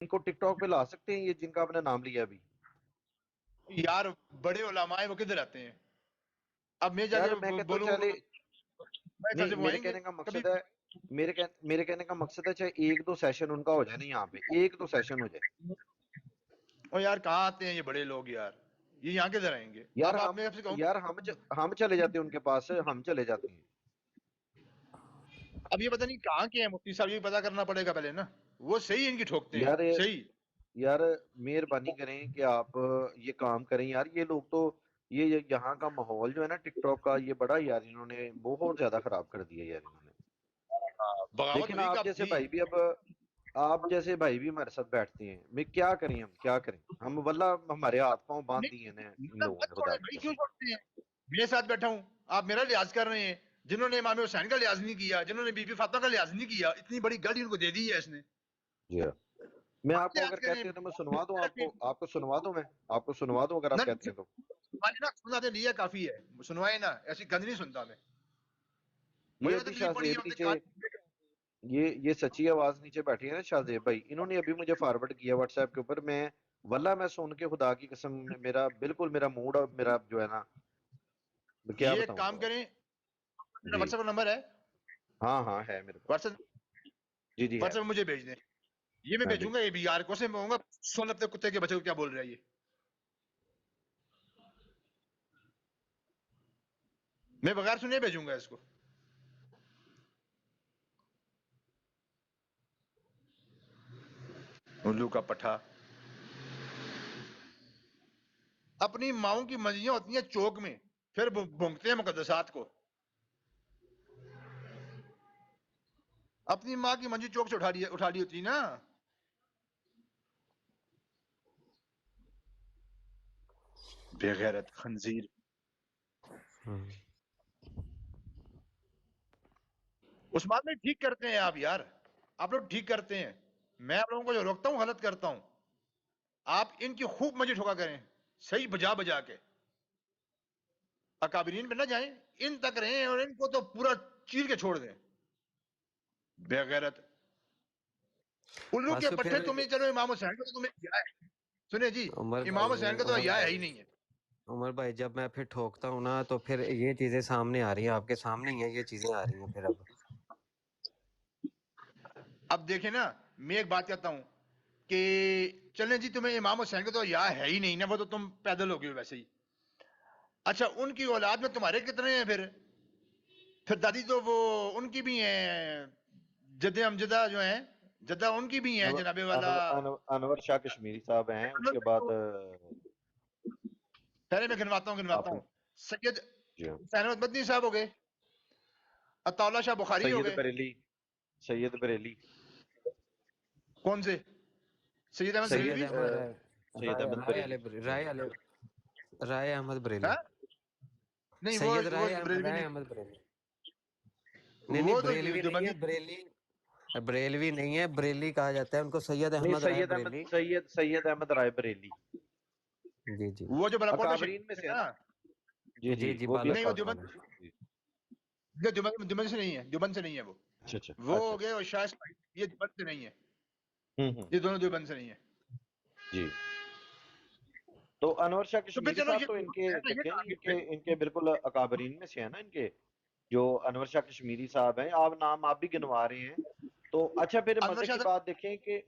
ان کو ٹک ٹاک پہ لا سکتے ہیں یہ جن کا آپ نے نام لیا ابھی؟ یار بڑے علماء ہیں وہ کدھر آتے ہیں؟ اب میں جا یار میں کے کہتا ہوں بولوں چلے، میں نہیں سے وہ میرے آئیں گے کہنے کا کبھی؟ مقصد ہے، میرے کہنے کا مقصد ہے چاہے ایک دو سیشن ان کا ہو جائے نا، یہاں پہ ایک دو سیشن ہو جائے. اور یار کہاں آتے ہیں یہ بڑے لوگ یار، یہ یہاں کدھر آئیں گے؟ یار اب ہم میں آپ سے کہوں یار ہم چلے جاتے ہیں ان کے پاس، ہم چلے جاتے ہیں. اب یہ پتہ نہیں کہاں کے ہیں مفتی صاحب، یہ پتا کرنا پڑے گا پہلے نا، وہ صحیح ان کی ٹھوکتے ہیں یار صحیح. یار مہربانی کریں کہ آپ یہ کام کریں یار. یہ لوگ تو یہ یہاں کا ماحول جو ہے نا ٹک ٹاک کا، یہ بڑا یار انہوں نے بہت زیادہ خراب کر دیا یار انہوں نے. بغاوت دیکھیں نا ہوئی آپ کب جیسے تھی؟ بھائی بھی اب، آپ جیسے بھائی بھی ہمارے ساتھ بیٹھتے ہیں، میں کیا کریں، ہم کیا کریں؟ ہم واللہ ہمارے ہاتھ پاؤں باندھ دیے ہیں ان لوگوں مت نے خدا چھوڑیں کی بھائی، کیوں قسم. چھوڑتے ہیں؟ میرے ساتھ بیٹھا ہوں، آپ میرا لحاظ کر رہے ہیں. جنہوں نے امام حسین کا لحاظ نہیں کیا، جنہوں نے بی بی فاطمہ کا لحاظ نہیں کیا، اتنی بڑی گالی ان کو دے دی ہے اس نے. جی ہاں. میں آپ آپ کو لحاظ اگر کریں. کہتے ہیں تو میں سنوا دوں آپ کو سنوا دوں، میں آپ کو سنوا دوں اگر آپ کہتے ہیں تو. سناتے نہیں ہے، کافی ہے، سنوائے نا، ایسی گند نہیں سنتا میں. یہ مجھے ابھی تکلیف شاہ پڑی ہے زیب اپنے نیچے، کان. یہ سچی آواز نیچے بیٹھی ہے نا شاہ زیب بھائی، انہوں نے ابھی مجھے فارورڈ کیا واٹس ایپ کے اوپر. میں واللہ میں سن کے خدا کی قسم میرا بالکل میرا موڈ میرا جو ہے نا، میں کیا یہ ایک بتاؤں کام تو آپ. کریں، میرا جی واٹس ایپ نمبر ہے، ہاں ہاں ہے میرے پاس. واٹس ایپ جی جی ہے. مجھے بھیج دیں. یہ میں ہاں جی. بھیجوں گا، یہ بھی یار کو سے میں کہوں گا سن اپنے کتے کے بچے کو کیا بول رہا ہے یہ. میں بغیر سنے بھیجوں گا اس کو. الو کا پٹھا. اپنی ماؤں کی منجیاں ہوتی ہیں چوک میں، پھر بھونکتے ہیں مقدسات کو. اپنی ماں کی منجی چوک سے اٹھا لی ہوتی نا. بے غیرت خنزیر. عثمان میں ٹھیک کرتے ہیں آپ یار، آپ لوگ ٹھیک کرتے ہیں. میں آپ لوگوں کو جو روکتا ہوں غلط کرتا ہوں. آپ ان کی خوب منجی ٹھوکا کریں، صحیح بجا بجا کے. اکابرین پہ نہ جائیں، ان تک رہیں اور ان کو تو پورا چیر کے چھوڑ دیں. بے غیرت الو کے آنسو پٹھے. پھر تمہیں چلو امام حسین کا تو تمہیں حیا ہے، سنیں جی، عمر امام بھائی حسین کا تو حیا ہے ہی نہیں ہے. عمر بھائی جب میں پھر ٹھوکتا ہوں نا تو پھر یہ چیزیں سامنے آ رہی ہیں، آپ کے سامنے ہی ہیں یہ چیزیں آ رہی ہیں پھر. اب اب دیکھیں نا، میں ایک بات کہتا ہوں کہ چلیں جی، تمہیں امام حسین کا تو حیا ہے ہی نہیں نا، وہ تو تم پیدل ہو گئے ویسے ہی. اچھا ان کی اولاد میں تمہارے کتنے ہیں؟ پھر دادی تو وہ ان کی بھی ہیں، جد امجدہ جو ہیں، جدہ ان کی بھی ہیں جناب والا. انور شاہ کشمیری صاحب ہیں، اس کے بعد پہلے میں گنواتا آپ. ہوں. سید جی ہاں. حسین احمد مدنی صاحب ہو گئے، اطاولہ شاہ بخاری ہو سید گئے. بریلی، سید بریلی، کون سے؟ سید احمد سید سید بریلوی. احمد سید احمد بریلی. جی ہاں. رائے احمد بریلی. ہاں؟ نہیں وہ بریلوی رائے نہیں، احمد بریلی. نہیں نہیں وہ تو بریلوی نہیں دیوبندی. ہے، بریلوی نہیں ہے، بریلی کہا جاتا ہے ان کو، سید نہیں احمد رائے بریلی. سید احمد رائے بریلی جی جی وہ جو بلاکوٹ میں اکابرین میں شہید سے ہے ہے نا. نا. جی جی جی جی وہ بھی نہیں وہ بالاکوٹ اکابرین والا. میں دیوبند، سے. جی. دیوبند سے نہیں ہے، دیوبند سے نہیں ہے وہ. اچھا اچھا وہ اچھا ہو گئے اچھا. اور شاہ اسماعیل، یہ دیوبند سے نہیں ہے. ہوں. یہ دونوں دیوبند سے نہیں ہے. جی. تو انور شاہ تو پھر کشمیری چلو صاحب یہ تو ان کے ہے نا، یہ دیکھیں کہاں گئے؟ ان کے بالکل اکابرین میں سے ہیں نا ان کے، جو انور شاہ کشمیری صاحب ہیں. آپ نام آپ بھی گنوا رہے ہیں تو اچھا پھر انور مزے شاہ کی بات دیکھیں کہ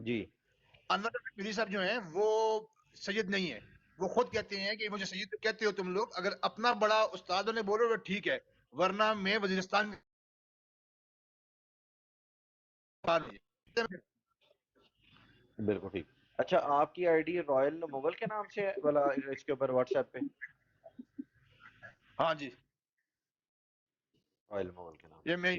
جی. انور کشمیری صاحب جو ہیں وہ سید نہیں ہے. وہ خود کہتے ہیں کہ مجھے سید کہتے ہو تم لوگ، اگر اپنا بڑا استاد نے بولو تو ٹھیک ہے، ورنہ میں وزیرستان بالکل ٹھیک. اچھا آپ کی آئی ڈی رائل مغل کے نام سے ہے والا اس کے اوپر واٹس ایپ پہ؟ ہاں جی، رائل مغل کے نام یہ سے میں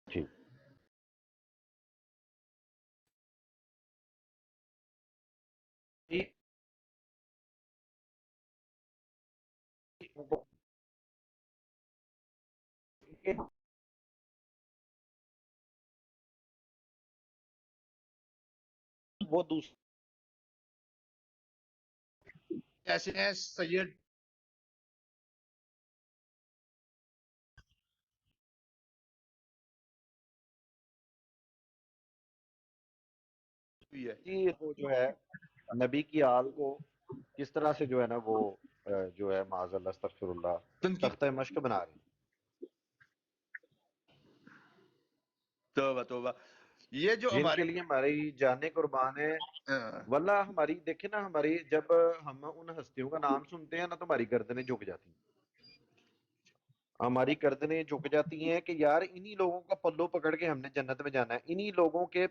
ٹھیک. ٹھیک. وہ دوسرا ऐसे हैं सैयद भी है जी वो जो है नबी की आल को किस तरह से जो है ना वो जो है माजल्ला अस्तगफिरुल्लाह तनकीद तख्ता मश्क बना रहे हैं। तौबा तौबा ये जो जिनके हमारे लिए हमारी जानें कुर्बान है। हाँ, वल्लाह हमारी देखे ना, हमारी जब हम उन हस्तियों का नाम सुनते हैं ना तो हमारी गर्दनें झुक जाती हैं। हमारी गर्दनें झुक जाती हैं कि यार इन्हीं लोगों का पल्लू पकड़ के हमने जन्नत में जाना है। इन्हीं लोगों के,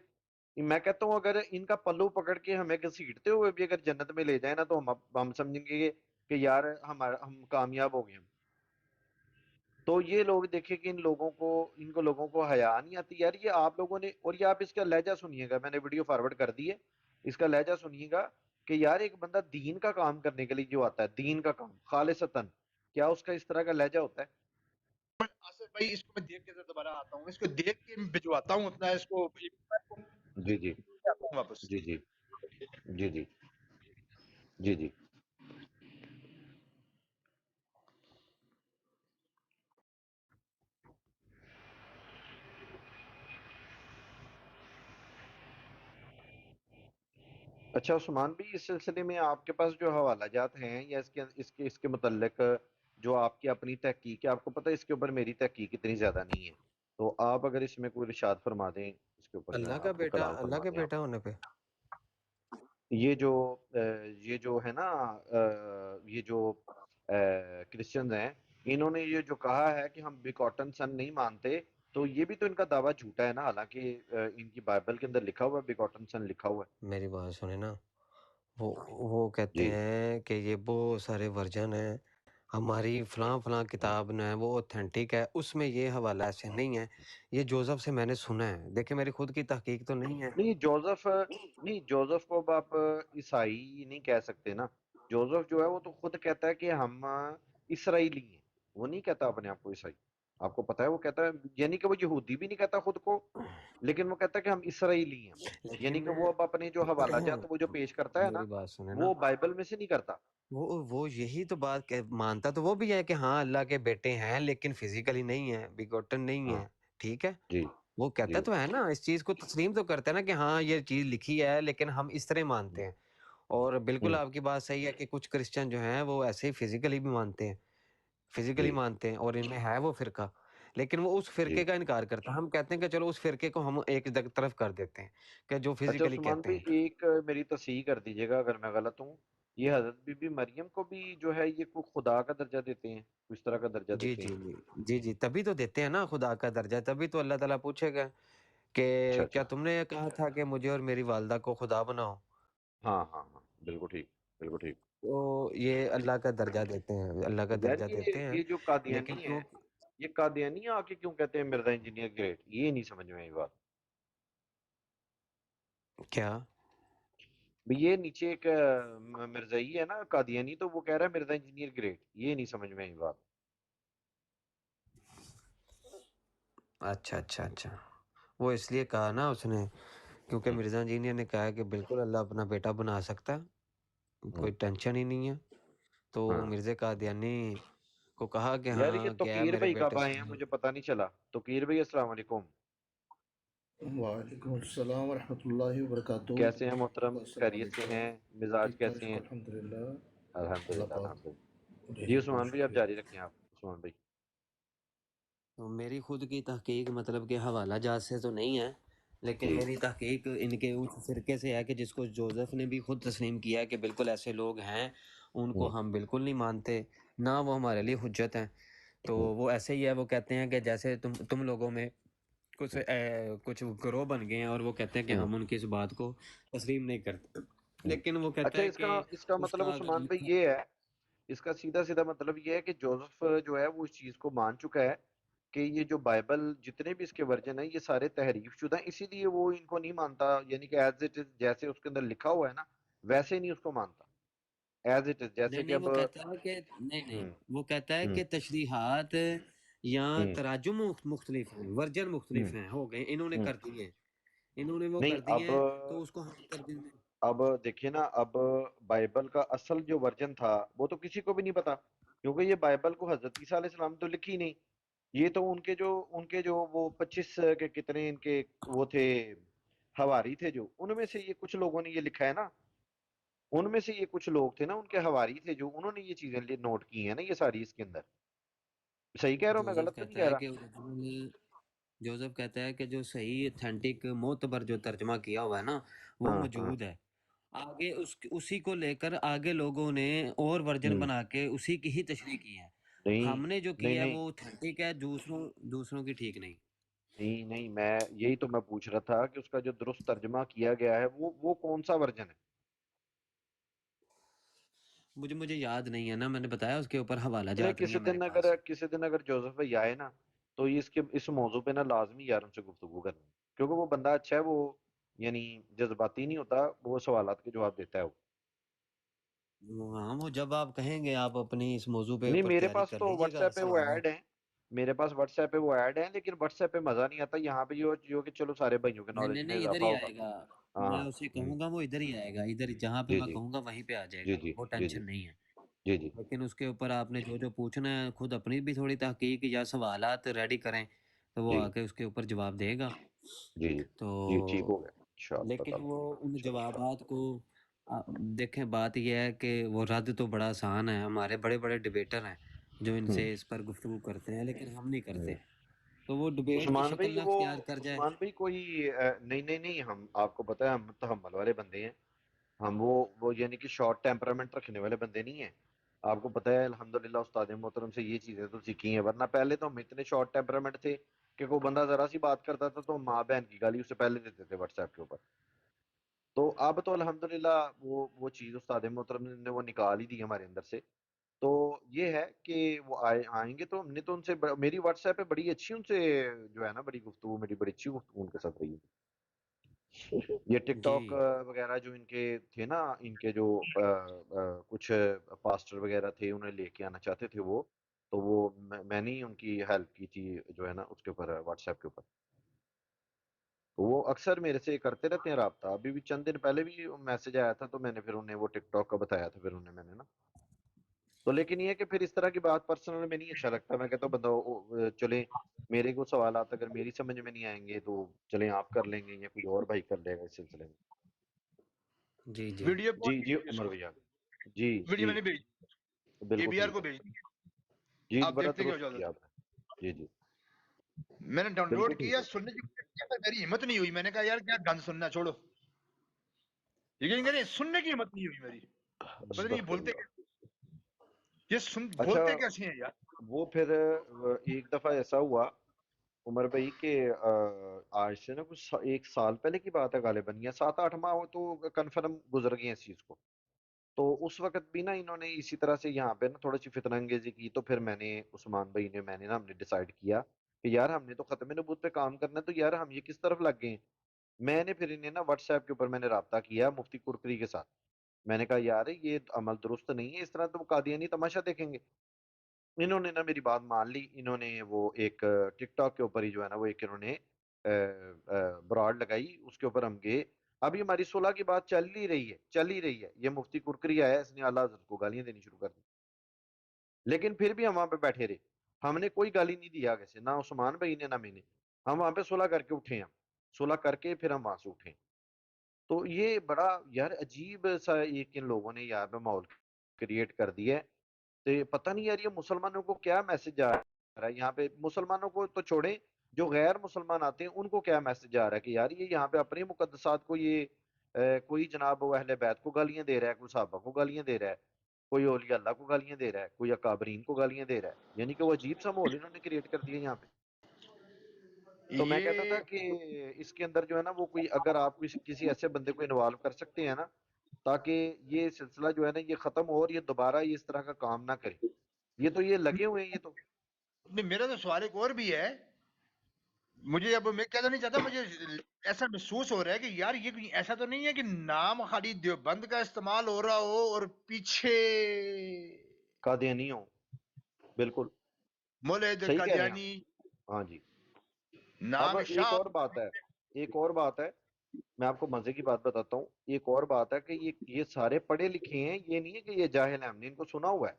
मैं कहता हूँ अगर इनका पल्लू पकड़ के हमें घसीटते हुए भी अगर जन्नत में ले जाए ना तो हम समझेंगे कि यार हमारा हम कामयाब हो गए हम। तो ये लोग देखे कि इनको लोगों को हया नहीं आती यार। ये आप लोगों ने, और ये आप इसका लहजा सुनिएगा, मैंने वीडियो फॉरवर्ड कर दी है, इसका लहजा सुनिएगा कि यार एक बंदा दीन का काम करने के लिए जो आता है, दीन का काम खालिसतन, क्या उसका इस तरह का लहजा होता है? आसिफ भाई इसको मैं देख के दोबारा आता हूँ इसको देख के मैं भिजवाता हूँ अपना इसको जी जी आता हूँ वापस जी जी जी जी जी जी। अच्छा उस्मान भी, इस सिलसिले में आपके पास जो हवाला जात हैं या इसके इसके इसके मुतल्लिक जो आपकी अपनी तहकीक है, आपको पता है इसके ऊपर मेरी तहकीक इतनी ज्यादा नहीं है, तो आप अगर इसमें कोई इरशाद फरमा दें, इसके ऊपर जो है ना आपको कलाम अल्लाह फरमा के दें आप। बेटा होने पे ये जो ये जो है ना ये जो क्रिश्चियंस हैं, इन्होंने ये जो कहा है कि हम बिकॉटन सन नहीं मानते, तो ये भी तो इनका दावा झूठा है ना, हालांकि इनकी बाइबल के अंदर लिखा हुआ है बिकॉटन सन लिखा हुआ है। मेरी बात सुने ना। वो कहते जी हैं कि ये बहुत सारे वर्जन हैं, हमारी फलां फलां किताब न है वो ऑथेंटिक है, उसमें ये हवाला ऐसे नहीं है। ये जोसेफ से मैंने सुना है। देखिए मेरी खुद की तहकीक तो नहीं है। नहीं जोसेफ, नहीं जोसेफ को अब आप ईसाई नहीं कह सकते ना। जोसेफ जो है वो तो खुद कहता है कि हम इसराइली हैं, वो नहीं कहता अपने आप को ईसाई। आपको पता है वो कहता है, यानी कि वो यहूदी भी नहीं कहता खुद को, लेकिन वो कहता है कि हम इसराइली हैं। यानी लेकिन कि वो अब अपने जो हवालाजात वो जो पेश करता है ना, मेरी बात सुने ना। वो बाइबल में से नहीं करता। वो यही तो बात मानता तो वो भी है कि हाँ अल्लाह के बेटे हैं, लेकिन फिजिकली नहीं है, बिगोटन नहीं हाँ है। ठीक है। जी वो कहता जी तो है ना, इस चीज को तस्लीम तो करता है ना कि हाँ ये चीज लिखी है, लेकिन हम इस तरह मानते हैं। और बिल्कुल हम्म, आपकी बात सही है कि कुछ क्रिश्चियन जो हैं वो ऐसे ही फिजिकली भी मानते हैं, फिजिकली जी मानते हैं, और इनमें है वो फिरका। लेकिन वो उस फिरके जी। का इनकार करता है। हम कहते हैं कि चलो उस फिरके को हम एक तरफ कर देते हैं कि जो अच्छा फिजिकली उस्मान कहते भाई, हैं। एक मेरी तस्हीह कर दीजिएगा अगर मैं गलत हूँ, ये हजरत बीबी मरियम को भी जो है ये को खुदा का दर्जा देते हैं, किस तरह का दर्जा जी देते जी हैं? जी जी जी, तभी तो देते हैं ना खुदा का दर्जा। तभी तो अल्लाह ताला पूछेगा कि अच्छा क्या अच्छा। तुमने कहा था कि मुझे और मेरी वालदा को खुदा बनाओ। हाँ हाँ हाँ बिल्कुल ठीक, बिल्कुल ठीक। तो ये अल्लाह का दर्जा देते हैं, अल्लाह का यार दर्जा देते हैं। ये जो लेकिन कादियानी है, क्यों? ये कादियानी आके क्यों कहते हैं मिर्जा इंजीनियर ग्रेट, ये नहीं समझ में आई बात। क्या? भाई ये नीचे एक मिर्जाई है ना कादियानी, तो वो कह रहा है मिर्जा इंजीनियर ग्रेट, ये नहीं समझ में आई बात। अच्छा अच्छा अच्छा। वो इसलिए कहा ना उसने, क्योंकि हम्म मिर्जा इंजीनियर ने कहा कि बिल्कुल अल्लाह अपना बेटा बना सकता है, कोई हम्म, टेंशन ही नहीं है। तो हाँ। मिर्जे कादियानी को कहा कि यार ये हाँ क्या तोकीर मेरे भाई बेटे कब आए से। हैं मुझे पता नहीं चला। तोकीर भाई अस्सलाम वालेकुम। वालेकुम अस्सलाम वरहमतुल्लाहि कैसे हैं वबरकातुहू। मोहतरम, अस्सलाम खैरियत से वालेकुम। हैं? मिजाज ठीक ठाक कैसे हैं? अल्हम्दुलिल्लाह। अल्लाह अल्हम्दुलिल्लाह पाक अल्हम्दुलिल्लाह। जी ढेर ढेर उस्मान भाई आप शुक्रिया। जारी रखें, आप उस्मान भाई। तो मेरी खुद की तहकीक मतलब कि हवाला जहाज से तो नहीं है, लेकिन जी मेरी तहकीक इनके उस फिरके से है कि जिसको जोसेफ ने भी खुद तस्लीम किया है कि बिल्कुल ऐसे लोग हैं, उनको हम्म हम बिल्कुल नहीं मानते, ना वो हमारे लिए हुज्जत हैं। तो हम्म वो ऐसे ही है, वो कहते हैं कि जैसे तुम लोगों में कुछ हम्म कुछ ग्रोह बन गए हैं, और वो कहते हैं कि हम्म हम उनकी इस बात को तस्लीम नहीं करते। हम्म। लेकिन वो कहता अच्छा है इसका कि इसका मतलब उसका अगर उस्मान भाई लिखा। ये है, इसका सीधा सीधा मतलब ये है कि जोसेफ जो है वो इस चीज को मान चुका है कि ये जो बाइबल जितने भी इसके वर्जन है ये सारे तहरीफ शुदा हैं, इसीलिए वो इनको नहीं मानता, यानी कि एज इट इज जैसे उसके अंदर लिखा हुआ है ना वैसे नहीं उसको मानता, एज इट इज नहीं जैसे कि नहीं, अब। वो कहता है कि नहीं नहीं, हम्म वो कहता है हम्म कि तशरीहात या हम्म तराजुम मुख्तलिफ हैं, वर्जन मुख्तलिफ हम्म हैं, हो गए, इन्होंने हम्म। कर दिए, इन्होंने वो नहीं कर अब दिए, तो उसको हम कर देंगे। अब देखिए ना, अब बाइबल का असल जो वर्जन था वो तो किसी को भी नहीं पता, क्योंकि ये बाइबल को हजरत ईसा अलैहिस्सलाम तो लिखी ही नहीं। ये तो उनके जो वो 25 के कितने इनके वो थे, हवारी थे, जो उनमें से ये कुछ लोगों ने ये लिखा है ना, उनमें से ये कुछ लोग थे ना, उनके हवारी थे, जो उन्होंने ये चीजें नोट की हैं ना, ये सारी इसके अंदर। सही कह रहा हूँ मैं, जोसेफ गलत तो नहीं कहता कह है रहा? कि ओरिजिनल जोसेफ कहता है कि जो सही ऑथेंटिक मोतबर जो तर्जमा किया हुआ है ना वो हाँ हाँ। मौजूद है। आगे उसी को लेकर आगे लोगों ने और वर्जन हम्म। बना के उसी की ही तशरीह की है। नहीं हमने जो नहीं किया है नहीं वो ऑथेंटिक है, दूसरों दूसरों की ठीक नहीं। नहीं नहीं, मैं यही तो मैं पूछ रहा था कि उसका जो दुरुस्त तर्जमा किया गया है वो कौन सा वर्जन है? मुझे याद नहीं है ना, मैंने बताया उसके ऊपर हवाला चले जात नहीं है मेरे पास। किसी दिन अगर जोसेफ भाई आए ना, तो ये इसके इस मौजू पे ना लाजमी यार उनसे गुफ्तगू करनी है। क्योंकि वो बंदा अच्छा है, वो यानी जज्बाती नहीं होता, वो सवालात के जवाब देता है वो। हाँ, वो जब आप कहेंगे आप अपनी इस मौजू पे नहीं, ऊपर मेरे तैयारी पास कर तो लीजिएगा व्हाट्सएप पे वो सवाल। ऐड है। मेरे पास व्हाट्सएप पे वो ऐड है, लेकिन व्हाट्सएप पे मजा नहीं आता। यहाँ पे जो कि चलो सारे भाइयों के नहीं नॉलेज नहीं में नहीं, इधर इजाफा ही होगा। आएगा। मैं हाँ। उसे कहूंगा वो इधर ही आएगा, इधर जहाँ पे जी मैं जी कहूंगा वहीं पे आ जी जाएगा, जी वो जी जी टेंशन नहीं है। जी जी लेकिन उसके ऊपर आपने जो जो पूछना है खुद अपनी भी थोड़ी तहकीक या सवालात रेडी करें, तो वो जी आके उसके ऊपर जवाब देगा। जी जी जी, ठीक तो हो गया इंशाअल्लाह लेकिन ताला। वो उन चलो। जवाबात को देखें, बात यह है कि वो रद्द तो बड़ा आसान है, हमारे बड़े बड़े डिबेटर हैं जो हम्म इनसे इस पर गुफ्तगू करते हैं, लेकिन हम नहीं हम्म। करते। तो वो डिबेट की उस्मान शक्ल भाई ना वो अख्तियार कर जाए। उस्मान भाई कोई नहीं नहीं नहीं, हम आपको पता है हम तो हम वाले बंदे हैं। हम वो यानी कि शॉर्ट टेम्परामेंट रखने वाले बंदे नहीं हैं। आपको पता है अल्हम्दुलिल्लाह उस्ताद मोहतरम से ये चीजें तो सीखी हैं, वरना पहले तो हम इतने शॉर्ट टेम्परामेंट थे कि कोई बंदा जरा सी बात करता था तो हम माँ बहन की गाली उससे पहले देते थे व्हाट्सएप के ऊपर। तो अब तो अल्हम्दुलिल्लाह वो चीज उस्ताद मोहतरम ने वो निकाल ही दी हमारे अंदर से। तो ये है कि वो आएंगे तो हमने तो उनसे मेरी व्हाट्सएप पे बड़ी अच्छी उनसे जो है ना, बड़ी गुफ्तगू, मेरी बड़ी अच्छी गुफ्तगू उनके साथ रही है। ये जी टिकटॉक वगैरह जो इनके थे ना, इनके जो कुछ पास्टर वगैरह थे, उन्हें लेके आना चाहते थे वो, तो वो मैंने ही उनकी हेल्प की थी जो है ना उसके ऊपर, व्हाट्सएप के ऊपर। तो वो अक्सर मेरे से करते रहते हैं राब्ता। अभी भी चंद दिन पहले भी मैसेज आया था, तो मैंने फिर उन्हें वो टिकटॉक का बताया था, फिर उन्हें मैंने ना। तो लेकिन ये है कि फिर इस तरह की बात पर्सनल में नहीं अच्छा लगता। मैं कहता हूँ बंदा चले, मेरे को सवाल आता अगर मेरी समझ में नहीं आएंगे तो चलें आप कर लेंगे या कोई और भाई कर लेगा इस सिलसिले में। जी जी। वीडियो जी कौन जी भेजी उमर उसको? भैया। जी वीडियो जी, मैंने भेजी, बिल्कुल एबीआर ठीक को है। भेजी। जी आप बड़ा देखते क्या हो दुरुस्त ज्यादा। किया आपने। जी जी, मैंने बिल्कुल डाउनलोड ठीक किया, है। सुनने की कोशिश की, पर मेरी हिम्मत नहीं हुई। मैंने कहा यार क्या गंद सुनना, छोड़ो। यकीन करिए सुनने की हिम्मत नहीं हुई मेरी। पता नहीं ये बोलते अस्तगफिरुल्लाह। ये सुन अच्छा, बोलते कैसे हैं यार। वो फिर एक दफा ऐसा हुआ उमर भाई के, आज से ना एक साल पहले की बात है गालिबन, या 7-8 माह हो तो कन्फर्म गुजर गए इस चीज को। तो उस वक्त भी ना इन्होंने इसी तरह से यहाँ पे ना थोड़ी सी फितना अंगेजी की। तो फिर मैंने उस्मान भाई ने मैंने ना हमने डिसाइड किया कि यार हमने तो खत्म नबूवत पे काम करना है, तो यार हम ये किस तरफ लग गए हैं। मैंने फिर इन्हें ना व्हाट्सएप के ऊपर मैंने राब्ता किया मुफ्ती कुरकरी के साथ। मैंने कहा यार ये अमल दुरुस्त नहीं है, इस तरह तो कादियानी तमाशा देखेंगे। इन्होंने ना मेरी बात मान ली। इन्होंने वो एक टिकटॉक के ऊपर ही जो है ना वो एक इन्होंने ब्रॉड लगाई, उसके ऊपर हम गए। अभी हमारी सुलह की बात चल ही रही है। ये मुफ्ती कुरकरी आया, इसने आला हज़रत को गालियां देनी शुरू कर दी। लेकिन फिर भी हम वहां पे बैठे रहे। हमने कोई गाली नहीं दी आगे से, ना उस्मान भाई ने ना मैंने। हम वहां पे सुलह करके उठे हैं। सुलह करके फिर हम वहां से उठे। तो ये बड़ा यार अजीब सा एक इन लोगों ने यहाँ पे माहौल क्रिएट कर दिया है। तो ये पता नहीं यार ये मुसलमानों को क्या मैसेज जा रहा है यहाँ पे। मुसलमानों को तो छोड़े, जो गैर मुसलमान आते हैं उनको क्या मैसेज जा रहा है कि यार ये यहाँ पे अपने मुकद्दसात को ये कोई जनाब वो अहले बैत को गालियां दे रहा है, कोई सहाबा को गालियां दे रहा है, कोई औलिया अल्लाह को गालियां दे रहा है, कोई अकाबरीन को गालियां दे रहा है। यानी कि वो अजीब सा माहौल इन्होंने क्रिएट कर दिया यहाँ पे। तो मैं कहता था ये कि इसके अंदर जो है ना वो कोई, अगर आप किसी ऐसे बंदे को इन्वॉल्व कर सकते हैं ना, ताकि ये सिलसिला जो है ना ये खत्म हो और ये दोबारा ये इस तरह का काम ना करे। ये तो ये लगे हुए हैं ये तो। नहीं, मेरा तो सवाल एक और भी है। मुझे अब मैं कहना नहीं चाहता, मुझे ऐसा महसूस हो रहा है कि यार ये कहीं ऐसा तो नहीं है कि नाम खाली देवबंद का इस्तेमाल हो रहा हो और पीछे कादियानी हो, बिल्कुल मौलद सही कह रहे हैं आप। कादियानी हाँ जी। अब नाम एक शाह। और बात है, एक और बात है मैं आपको मजे की बात बताता हूँ, एक और बात है कि ये सारे पढ़े लिखे हैं, ये नहीं है कि ये जाहिल हैं, हमने इनको सुना हुआ है।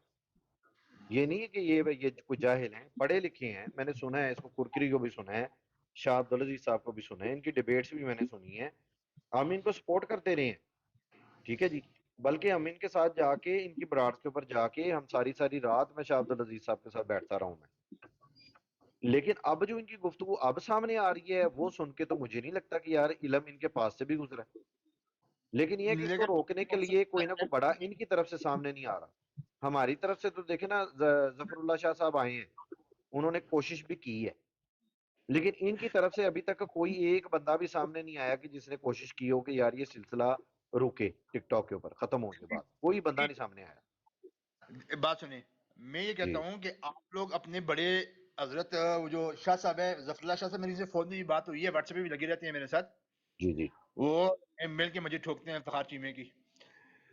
ये नहीं है कि ये कोई जाहिल हैं, पढ़े लिखे हैं, मैंने सुना है इसको, कुरकरी को भी सुना है, शाह अब्दुल अजीज साहब को भी सुना है, इनकी डिबेट्स भी मैंने सुनी है। हम इनको सपोर्ट करते रहे हैं, ठीक है जी। बल्कि हम इनके साथ जाके इनकी ब्राड्स के ऊपर जाके हम सारी सारी रात मैं शाह अब्दुल अजीज साहब के साथ बैठता रहा हूँ मैं। लेकिन अब जो इनकी गुफ्तगू अब सामने आ रही है वो सुन के तो मुझे नहीं लगता कि यार इल्म इनके पास से भी गुजरा है। लेकिन ये है कि इसको लेकिन रोकने के लिए कोई ना कोई बड़ा इनकी तरफ से सामने नहीं आ रहा। हमारी तरफ से तो देखे ना, जफरुल्लाह शाह साहब आए हैं, उन्होंने कोशिश भी की है, लेकिन इनकी तरफ से अभी तक कोई एक बंदा भी सामने नहीं आया कि जिसने कोशिश की हो कि यार ये सिलसिला रुके, टिकटॉक के ऊपर खत्म होने के बाद कोई बंदा नहीं सामने आया। बात सुनिए, मैं ये जी कहता हूँ कि आप लोग अपने बड़े हजरत वो जो शाह साहब है, जफरुल्लाह शाह साहब, मेरी से फोन में भी बात हुई है, व्हाट्सएप पे भी लगे रहते हैं मेरे साथ। जी जी वो मिल के मुझे ठोकते हैं फखार चीमे की।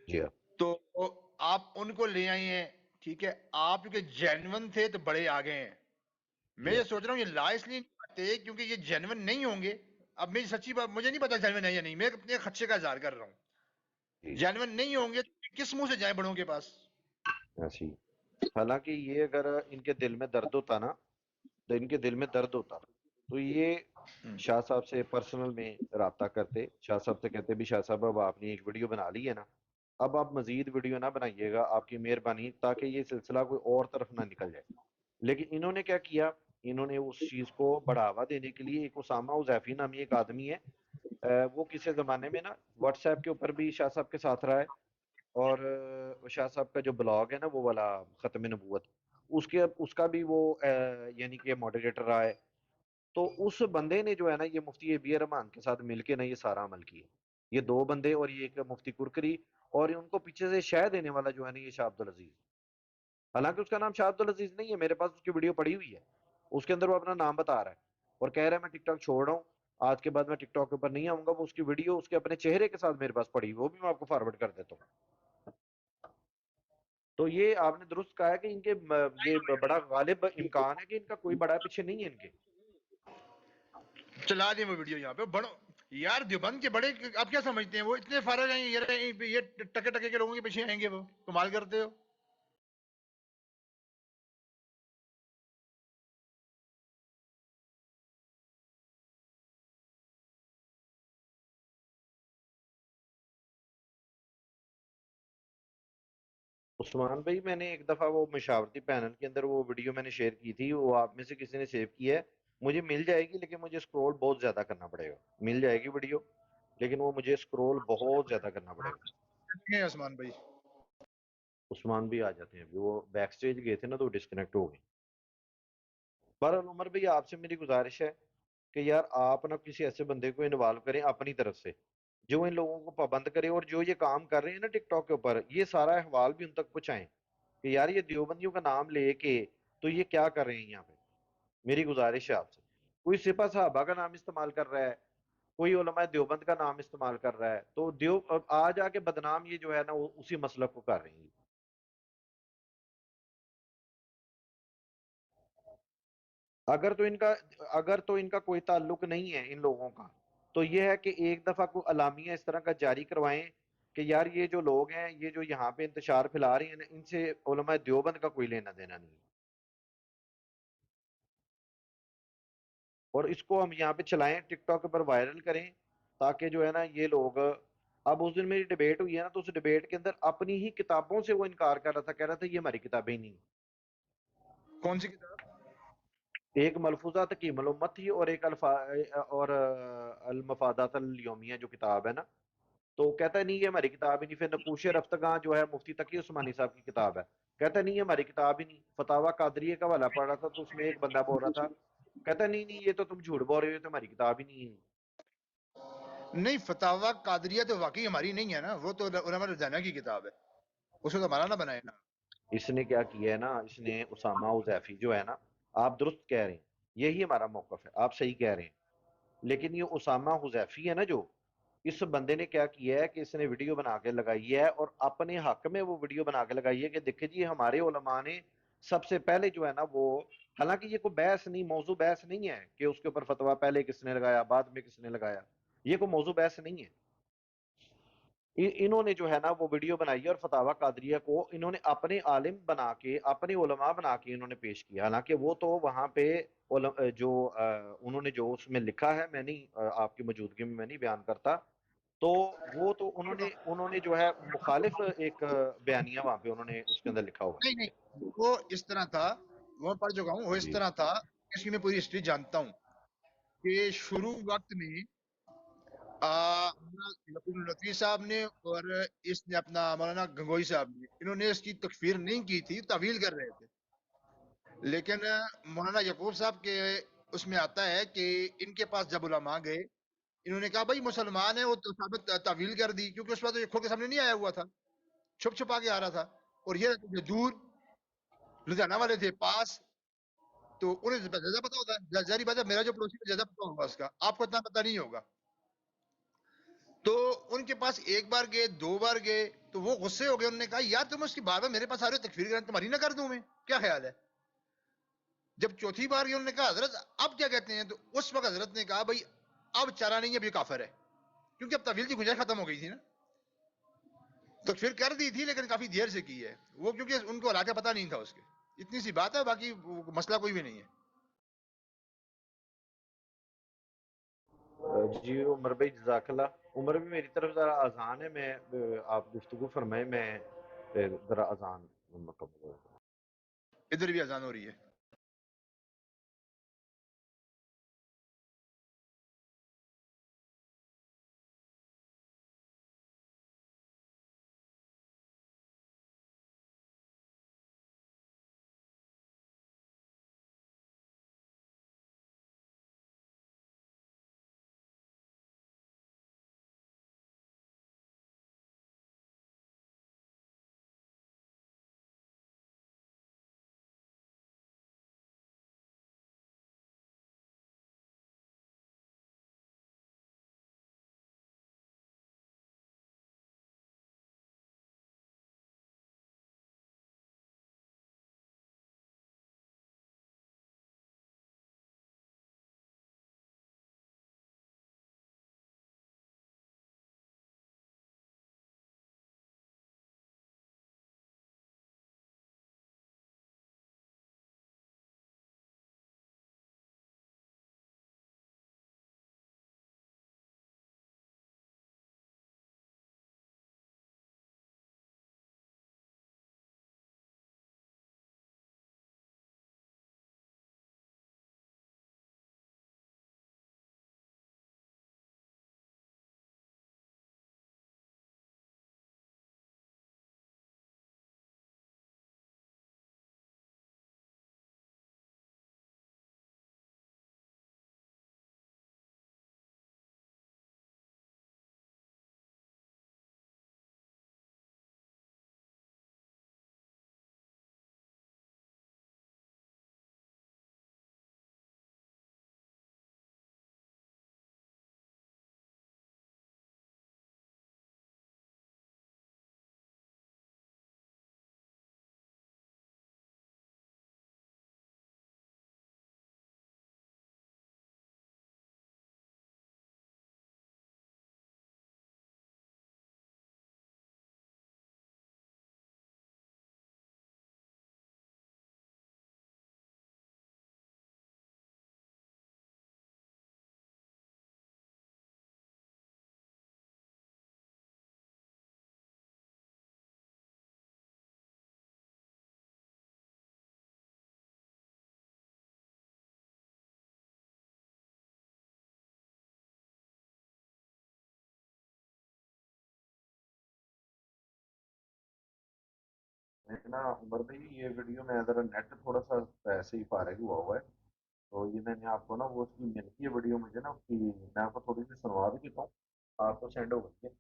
जी हाँ। तो आप उनको ले आए हैं, ठीक है, आप क्योंकि जेन्युइन थे तो बड़े आ गए हैं। मैं जी ये हाँ। सोच रहा हूँ ये ला इसलिए नहीं आते क्योंकि ये जेन्युइन नहीं होंगे। अब मेरी सच्ची बात, मुझे नहीं पता जेन्युइन है या नहीं, मैं अपने खदशे का इजहार कर रहा हूँ। जी जेन्युइन नहीं होंगे तो किस मुंह से जाए बड़ों के पास? ऐसी, हालांकि ये अगर इनके दिल में दर्द होता ना, तो इनके दिल में दर्द होता तो ये हम्म। शाह साहब से पर्सनल में राब्ता करते, शाह साहब से कहते भी शाह साहब अब आपने एक वीडियो बना ली है ना, अब आप मजीद वीडियो ना बनाइएगा, आपकी मेहरबानी, ताकि ये सिलसिला कोई और तरफ ना निकल जाए। लेकिन इन्होंने क्या किया, इन्होंने उस चीज को बढ़ावा देने के लिए एक उसामा उजैफी नामी एक आदमी है, वो किसी जमाने में ना व्हाट्सएप के ऊपर भी शाह साहब के साथ रहा है, और शाह साहब का जो ब्लॉग है ना वो वाला खत्म नबूवत, उसके उसका भी वो यानी कि मॉडरेटर रहा है। तो उस बंदे ने जो है ना ये मुफ्ती ए रहमान के साथ मिलके ना ये सारा अमल किया, ये दो बंदे और ये एक मुफ्ती कुरकरी, और ये उनको पीछे से शह देने वाला जो है ना ये शाह अब्दुल अजीज। हालांकि उसका नाम शाह अब्दुल अजीज नहीं है, मेरे पास उसकी वीडियो पड़ी हुई है, उसके अंदर वो अपना नाम बता रहा है और कह रहा है मैं टिकटॉक छोड़ रहा हूँ, आज के बाद मैं टिकटॉक के ऊपर नहीं आऊंगा। वो उसकी वीडियो उसके अपने चेहरे के साथ मेरे पास पड़ी हुई, वो भी मैं आपको फॉरवर्ड कर देता हूँ। तो ये आपने दुरुस्त कहा है कि इनके ये बड़ा गालिब इम्कान है कि इनका कोई बड़ा पीछे नहीं है इनके। चला दें वो वीडियो यहाँ पे बड़ो। यार देवबंद के बड़े आप क्या समझते हैं, वो इतने फारग हैं, ये टके टके के लोगों के पीछे आएंगे? वो कमाल करते हो। उस्मान भाई, मैंने एक दफा वो मशावरती पैनल के अंदर वो वीडियो मैंने शेयर की थी, वो आप में से किसी ने सेव की है, मुझे मिल जाएगी, लेकिन मुझे स्क्रॉल बहुत ज्यादा करना पड़ेगा। मिल जाएगी वीडियो, लेकिन वो मुझे स्क्रॉल बहुत ज्यादा करना पड़ेगा। उस्मान भाई, उस्मान भी आ जाते हैं, अभी वो बैक स्टेज गए थे ना तो डिस्कनेक्ट हो गए। बहरहाल उमर भाई, आपसे मेरी गुजारिश है कि यार आप ना किसी ऐसे बंदे को इन्वॉल्व करें अपनी तरफ से, जो इन लोगों को पाबंद करे, और जो ये काम कर रहे हैं ना टिकटॉक के ऊपर, ये सारा अहवाल भी उन तक पहुंचाएं कि यार ये देवबंदियों का नाम लेके तो ये क्या कर रहे हैं यहाँ पे। मेरी गुजारिश है आपसे, कोई सिपा साहबा का नाम इस्तेमाल कर रहा है, कोई उलमा देवबंद का नाम इस्तेमाल कर रहा है, तो देव अब आ जाके बदनाम ये जो है ना वो उसी मसलक को कर रही है। अगर तो इनका कोई ताल्लुक नहीं है इन लोगों का, तो ये है कि एक दफा कोई अलामिया इस तरह का जारी करवाएं कि यार ये जो लोग हैं, ये जो यहाँ पे इंतशार फैला रहे हैं ना, इनसे उलमा देवबंद का कोई लेना देना नहीं, और इसको हम यहाँ पे चलाएं, टिकटॉक पर वायरल करें, ताकि जो है ना ये लोग। अब उस दिन मेरी डिबेट हुई है ना, तो उस डिबेट के अंदर अपनी ही किताबों से वो इनकार कर रहा था, कह रहा था ये हमारी किताबें ही नहीं। कौन सी किताब? एक मलफूजात हकीमुल उम्मत थी, और एक और अल मफादात अल यौमिया जो किताब है ना, तो कहता है नहीं ये हमारी किताब ही नहीं। फिर नकूश रफ्तगां जो है मुफ्ती तकी उस्मानी साहब की किताब है, कहता है नहीं ये हमारी किताब ही नहीं। फतावा कादरिया का हवाला पढ़ रहा था, तो उसमें एक बंदा बोल रहा था, कहता है नहीं नहीं ये तो तुम झूठ बोल रहे हो, ये तो हमारी किताब ही नहीं है। नहीं, फतावा कादरिया तो वाकई हमारी नहीं है ना, वो तो उलमा रुज़ाना की किताब है, उसको तो हमारा ना बनाए ना। इसने क्या किया है ना, इसने उसामा उजैफी जो है ना, आप दुरुस्त कह रहे हैं, यही हमारा मौकफ है, आप सही कह रहे हैं, लेकिन ये उसामा हुजैफी है ना, जो इस बंदे ने क्या किया है कि इसने वीडियो बना के लगाई है, और अपने हक में वो वीडियो बना के लगाई है कि देखिए जी हमारे उलमा ने सबसे पहले जो है ना वो, हालांकि ये कोई बहस नहीं, मौजू बहस नहीं है कि उसके ऊपर फतवा पहले किसने लगाया बाद में किसने लगाया, یہ کوئی موضوع بحث نہیں ہے. انہوں نے جو ہے نا وہ ویڈیو بنائی ہے اور فتاوی قادریہ کو انہوں نے اپنے عالم بنا کے اپنے علماء بنا کے انہوں نے پیش کیا، حالانکہ وہ تو وہاں پہ جو انہوں نے جو اس میں لکھا ہے، میں نہیں آپ کی موجودگی میں میں نہیں بیان کرتا، تو وہ تو انہوں نے جو ہے مخالف ایک بیانیہ وہاں پہ انہوں نے اس کے اندر لکھا ہوا نہیں نہیں، وہ اس طرح تھا، وہ پڑھ چکا ہوں، وہ ہے. اس جی طرح تھا، اس کی میں پوری ہسٹری جانتا ہوں کہ شروع وقت میں یقین الطفی صاحب نے اور اس نے اپنا مولانا گنگوئی صاحب نے، انہوں نے اس کی تکفیر نہیں کی تھی، تعویل کر رہے تھے. لیکن مولانا یعقوب صاحب کے اس میں آتا ہے کہ ان کے پاس جب علماء گئے، انہوں نے کہا بھائی مسلمان ہے، وہ تو ثابت تعویل کر دی، کیونکہ اس وقت یہ کھول کے سامنے نہیں آیا ہوا تھا، چھپ چھپا کے آ رہا تھا، اور یہ دور لدھیانہ والے تھے پاس، تو انہیں زیادہ پتا ہوتا ہے. ظاہری بات ہے، میرا جو پڑوسی ہے زیادہ پتا ہوگا اس کا، آپ کو اتنا پتا نہیں ہوگا. تو ان کے پاس ایک بار گئے، دو بار گئے، تو وہ غصے ہو گئے، انہوں نے کہا یار تم اس کی بار بار میرے پاس آ رہے ہو، تکفیر کریں تمہاری نہ کر دوں میں، کیا خیال ہے؟ جب چوتھی بار گئے، انہوں نے کہا حضرت اب کیا کہتے ہیں؟ تو اس وقت حضرت نے کہا بھائی اب چارہ نہیں ہے، اب یہ کافر ہے، کیونکہ اب تعویل کی گنجائش ختم ہو گئی تھی نا. تکفیر کر دی تھی لیکن کافی دیر سے کی ہے وہ، کیونکہ ان کو علاقہ پتہ نہیں تھا اس کے. اتنی سی بات ہے، باقی مسئلہ کوئی بھی نہیں ہے. جی عمر بھائی جزاک اللہ. عمر بھی میری طرف ذرا اذان ہے، میں آپ گفتگو فرمائیں، میں پھر ذرا اذان مکمل ہو. ادھر بھی اذان ہو رہی ہے. نا عمر بھائی یہ ویڈیو میں ذرا نیٹ تھوڑا سا ایسے ہی فارغ ہوا ہے، تو یہ میں نے آپ کو نا وہ اس کی ملتی ہے ویڈیو مجھے نا اس کی، میں آپ کو تھوڑی سی سنوا بھی دیتا ہوں، آپ کو سینڈ ہو گئی ہے.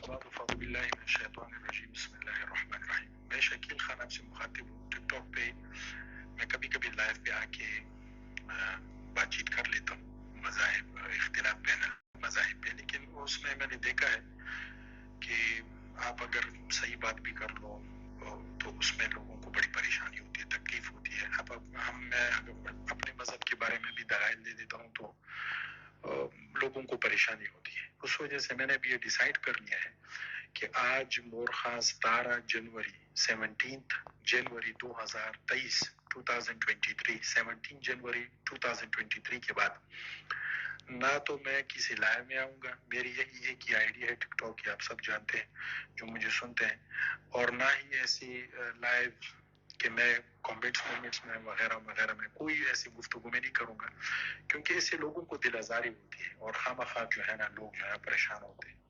بعد فاعوذ باللہ من الشیطان الرجیم، بسم اللہ الرحمن الرحیم. میں شکیل خان آپ سے مخاطب ہوں ٹک ٹاک پہ. میں کبھی کبھی لائف پہ آ کے بات چیت کر لیتا ہوں مذاہب اختلاف بین مذاہب پہ، لیکن اس میں نے دیکھا ہے کہ آپ اگر صحیح بات بھی کر لو تو اس میں لوگوں کو بڑی پریشانی ہوتی ہے، تکلیف ہوتی ہے۔ اب میں اگر اپنے مذہب کے بارے میں بھی دلائل دے دیتا ہوں تو لوگوں کو پریشانی ہوتی ہے۔ اس وجہ سے میں نے بھی یہ ڈیسائیڈ کر لیا ہے کہ آج مورخہ 17 جنوری 17 جنوری 2023 17 جنوری 2023 کے بعد نہ تو میں کسی لائیو میں آؤں گا، میری یہی ایک ہی آئی ڈی ہے ٹک ٹاک کی، آپ سب جانتے ہیں جو مجھے سنتے ہیں، اور نہ ہی ایسی لائیو کہ میں کامنٹس میں وغیرہ وغیرہ میں کوئی ایسی گفتگو میں نہیں کروں گا، کیونکہ اس سے لوگوں کو دل آزاری ہوتی ہے اور خواہ جو ہے نا لوگ جو ہے پریشان ہوتے ہیں۔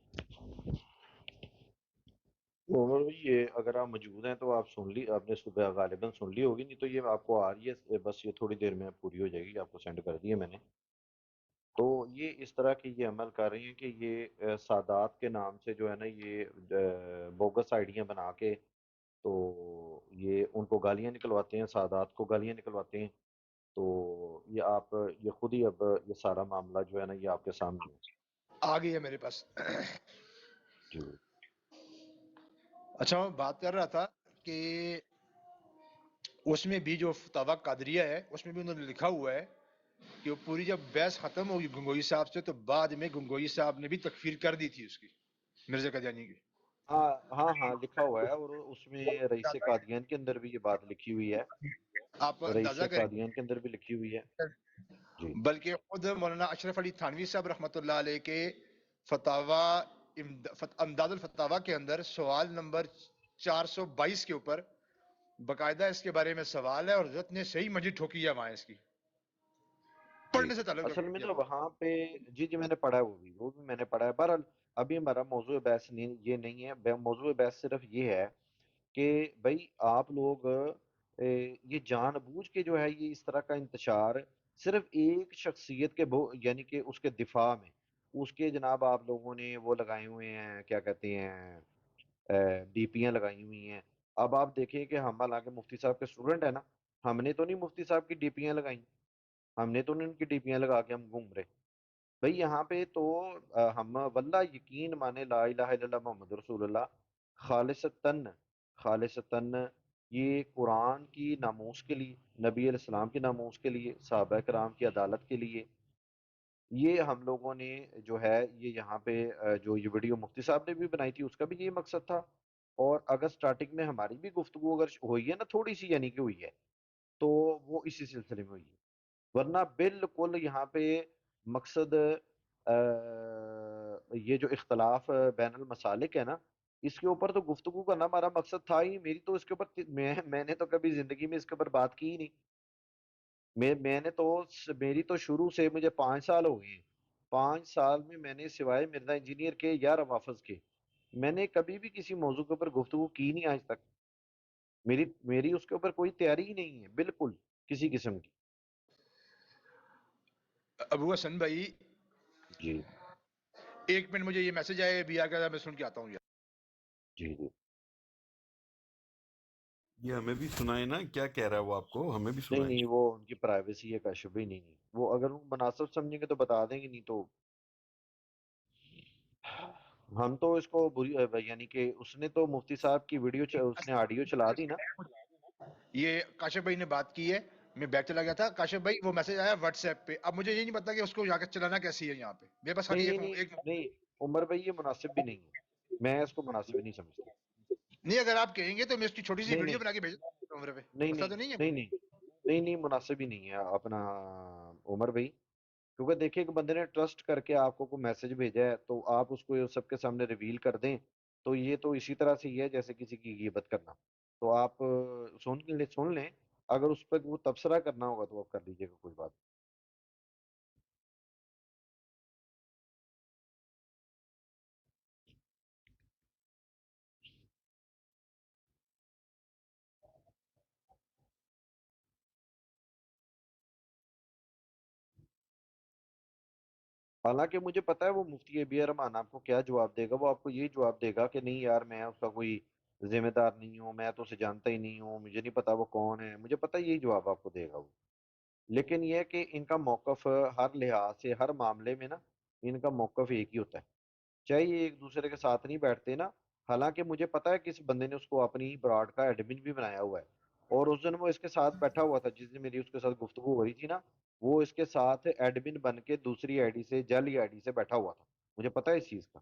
عمر بھائی یہ اگر آپ موجود ہیں تو آپ سن لی، آپ نے صبح غالباً سن لی ہوگی، نہیں تو یہ آپ کو آ رہی ہے، بس یہ تھوڑی دیر میں پوری ہو جائے گی، آپ کو سینڈ کر دی ہے میں نے۔ تو یہ اس طرح کی یہ عمل کر رہی ہیں کہ یہ سادات کے نام سے جو ہے نا یہ بوگس آئیڈیاں بنا کے تو یہ ان کو گالیاں نکلواتے ہیں، سادات کو گالیاں نکلواتے ہیں۔ تو یہ آپ یہ خود ہی اب یہ سارا معاملہ جو ہے نا یہ آپ کے سامنے ہے۔ آ گئی ہے میرے پاس۔ جی اچھا میں بات کر رہا تھا کہ اس میں بھی جو فتاوی قادریہ ہے اس میں بھی انہوں نے لکھا ہوا ہے کہ وہ پوری جب بحث ختم ہوگی گنگوئی صاحب سے تو بعد میں گنگوئی صاحب نے بھی تکفیر کر دی تھی اس کی، مرزا قادیانی کی۔ ہاں ہاں ہاں لکھا ہوا ہے، اور اس میں رئیس قادیان کے اندر بھی یہ بات لکھی ہوئی ہے، آپ رئیس اندازہ کریں، قادیان کے اندر بھی لکھی ہوئی ہے۔ جی بلکہ خود مولانا اشرف علی تھانوی صاحب رحمۃ اللہ علیہ کے فتاوی امداد الفتاوی کے اندر سوال نمبر 422 کے اوپر باقاعدہ اس کے بارے میں سوال ہے، اور حضرت نے صحیح منجی ٹھوکی ہے وہاں اس کی جی پڑھنے سے تعلق اصل میں رکھتی ہے نا وہاں۔ وہاں پہ جی میں نے پڑھا ہے، وہ بھی میں نے پڑھا ہے۔ بہرحال ابھی ہمارا موضوع بحث یہ نہیں ہے، موضوع بحث صرف یہ ہے کہ بھائی آپ لوگ یہ جان بوجھ کے جو ہے یہ اس طرح کا انتشار صرف ایک شخصیت کے یعنی کہ اس کے دفاع میں اس کے جناب آپ لوگوں نے وہ لگائے ہوئے ہیں، کیا کہتے ہیں، ڈی پیاں لگائی ہوئی ہیں۔ اب آپ دیکھیں کہ ہم حالانکہ مفتی صاحب کے اسٹوڈنٹ ہیں نا، ہم نے تو نہیں مفتی صاحب کی ڈی پیاں لگائیں، ہم نے تو نہیں ان کی ڈی پیاں لگا کے ہم گھوم رہے بھائی یہاں پہ تو ہم واللہ یقین مانے لا الہ الا اللہ محمد رسول اللہ خالصتاً خالصتاً یہ قرآن کی ناموس کے لیے، نبی علیہ السلام کی ناموس کے لیے، صحابہ کرام کی عدالت کے لیے یہ ہم لوگوں نے جو ہے یہ یہاں پہ جو یہ ویڈیو مفتی صاحب نے بھی بنائی تھی اس کا بھی یہ مقصد تھا، اور اگر سٹارٹنگ میں ہماری بھی گفتگو اگر ہوئی ہے نا تھوڑی سی یعنی کہ ہوئی ہے تو وہ اسی سلسلے میں ہوئی ہے، ورنہ بالکل یہاں پہ مقصد یہ جو اختلاف بین المسالک ہے نا اس کے اوپر تو گفتگو کرنا ہمارا مقصد تھا ہی، میری تو اس کے اوپر میں نے تو کبھی زندگی میں اس کے اوپر بات کی ہی نہیں، میں نے تو میری تو شروع سے مجھے 5 سال ہو گئے ہیں، 5 سال میں میں نے سوائے مرزا انجینئر کے یا روافظ کے میں نے کبھی بھی کسی موضوع کے اوپر گفتگو کی نہیں آج تک، میری اس کے اوپر کوئی تیاری ہی نہیں ہے بالکل کسی قسم کی۔ ابو حسن بھائی جی 1 منٹ مجھے یہ میسج آیا بھی آ گیا، میں سن کے آتا ہوں یار۔ جی جی یہ ہمیں بھی سنائے نا، کیا کہہ رہا ہے وہ، آپ کو ہمیں بھی نہیں سنائے۔ نہیں وہ ان کی پرائیویسی ہے کاشف بھائی، نہیں وہ اگر وہ مناسب سمجھیں گے تو بتا دیں گے، نہیں تو ہم تو اس کو یعنی کہ اس نے تو مفتی صاحب کی ویڈیو اس نے آڈیو چلا دی نا۔ یہ کاشف بھائی نے بات کی ہے، میں بیک چلا گیا تھا، کاشف بھائی وہ میسج آیا واٹس ایپ پہ، اب مجھے یہ نہیں پتا کہ اس کو یہاں کے چلانا کیسی ہے یہاں پہ، میرے پاس نہیں خالی نہیں نہیں ایک نہیں عمر بھائی یہ مناسب بھی نہیں ہے، میں اس کو مناسب ہی نہیں سمجھتا۔ نہیں، اگر آپ کہیں گے تو میں اس کی چھوٹی سی نہیں ویڈیو نہیں بنا کے بھیج دوں عمر پہ، نہیں مسئلہ نہیں تو نہیں ہے نہیں کوئی۔ نہیں نہیں نہیں مناسب ہی نہیں ہے اپنا عمر بھائی، کیونکہ دیکھیں کہ بندے نے ٹرسٹ کر کے آپ کو کوئی میسج بھیجا ہے تو آپ اس کو سب کے سامنے ریویل کر دیں تو یہ تو اسی طرح سے ہی ہے جیسے کسی کی غیبت کرنا، تو آپ سن لیں، اگر اس پہ وہ تبصرہ کرنا ہوگا تو آپ کر لیجیے گا، کوئی بات نہیں۔ حالانکہ مجھے پتا ہے وہ مفتی ابی رحمان آپ کو کیا جواب دے گا، وہ آپ کو یہی جواب دے گا کہ نہیں یار میں اس کا کوئی ذمہ دار نہیں ہوں، میں تو اسے جانتا ہی نہیں ہوں، مجھے نہیں پتا وہ کون ہے، مجھے پتا یہی جواب آپ کو دے گا وہ. لیکن یہ ہے کہ ان کا موقف ہر لحاظ سے ہر معاملے میں نا، ان کا موقف ایک ہی ہوتا ہے. چاہے یہ ایک دوسرے کے ساتھ نہیں بیٹھتے نا. حالانکہ مجھے پتا ہے کہ اس بندے نے اس کو اپنی براڈ کا ایڈمن بھی بنایا ہوا ہے، اور اس دن وہ اس کے ساتھ بیٹھا ہوا تھا جس دن میری اس کے ساتھ گفتگو ہو رہی تھی نا، وہ اس کے ساتھ ایڈمن بن کے دوسری آئی ڈی سے، جعلی آئی ڈی سے بیٹھا ہوا تھا. مجھے پتا ہے اس چیز کا.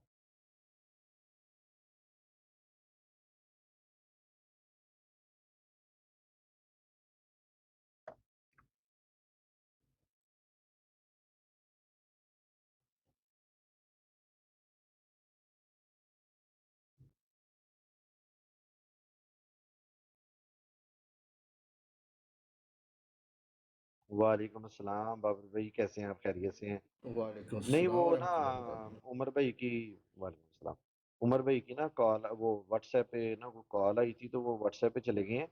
وعلیکم السلام بابر بھائی، کیسے ہیں آپ؟ خیریت سے ہیں؟ وعلیکم نہیں السلام وہ نا ورحمۃ اللہ وبرکاتہ. عمر بھائی کی. وعلیکم السلام. عمر بھائی کی نا کال، وہ واٹس ایپ پہ نا وہ کال آئی تھی تو وہ واٹس ایپ پہ چلے گئے ہیں.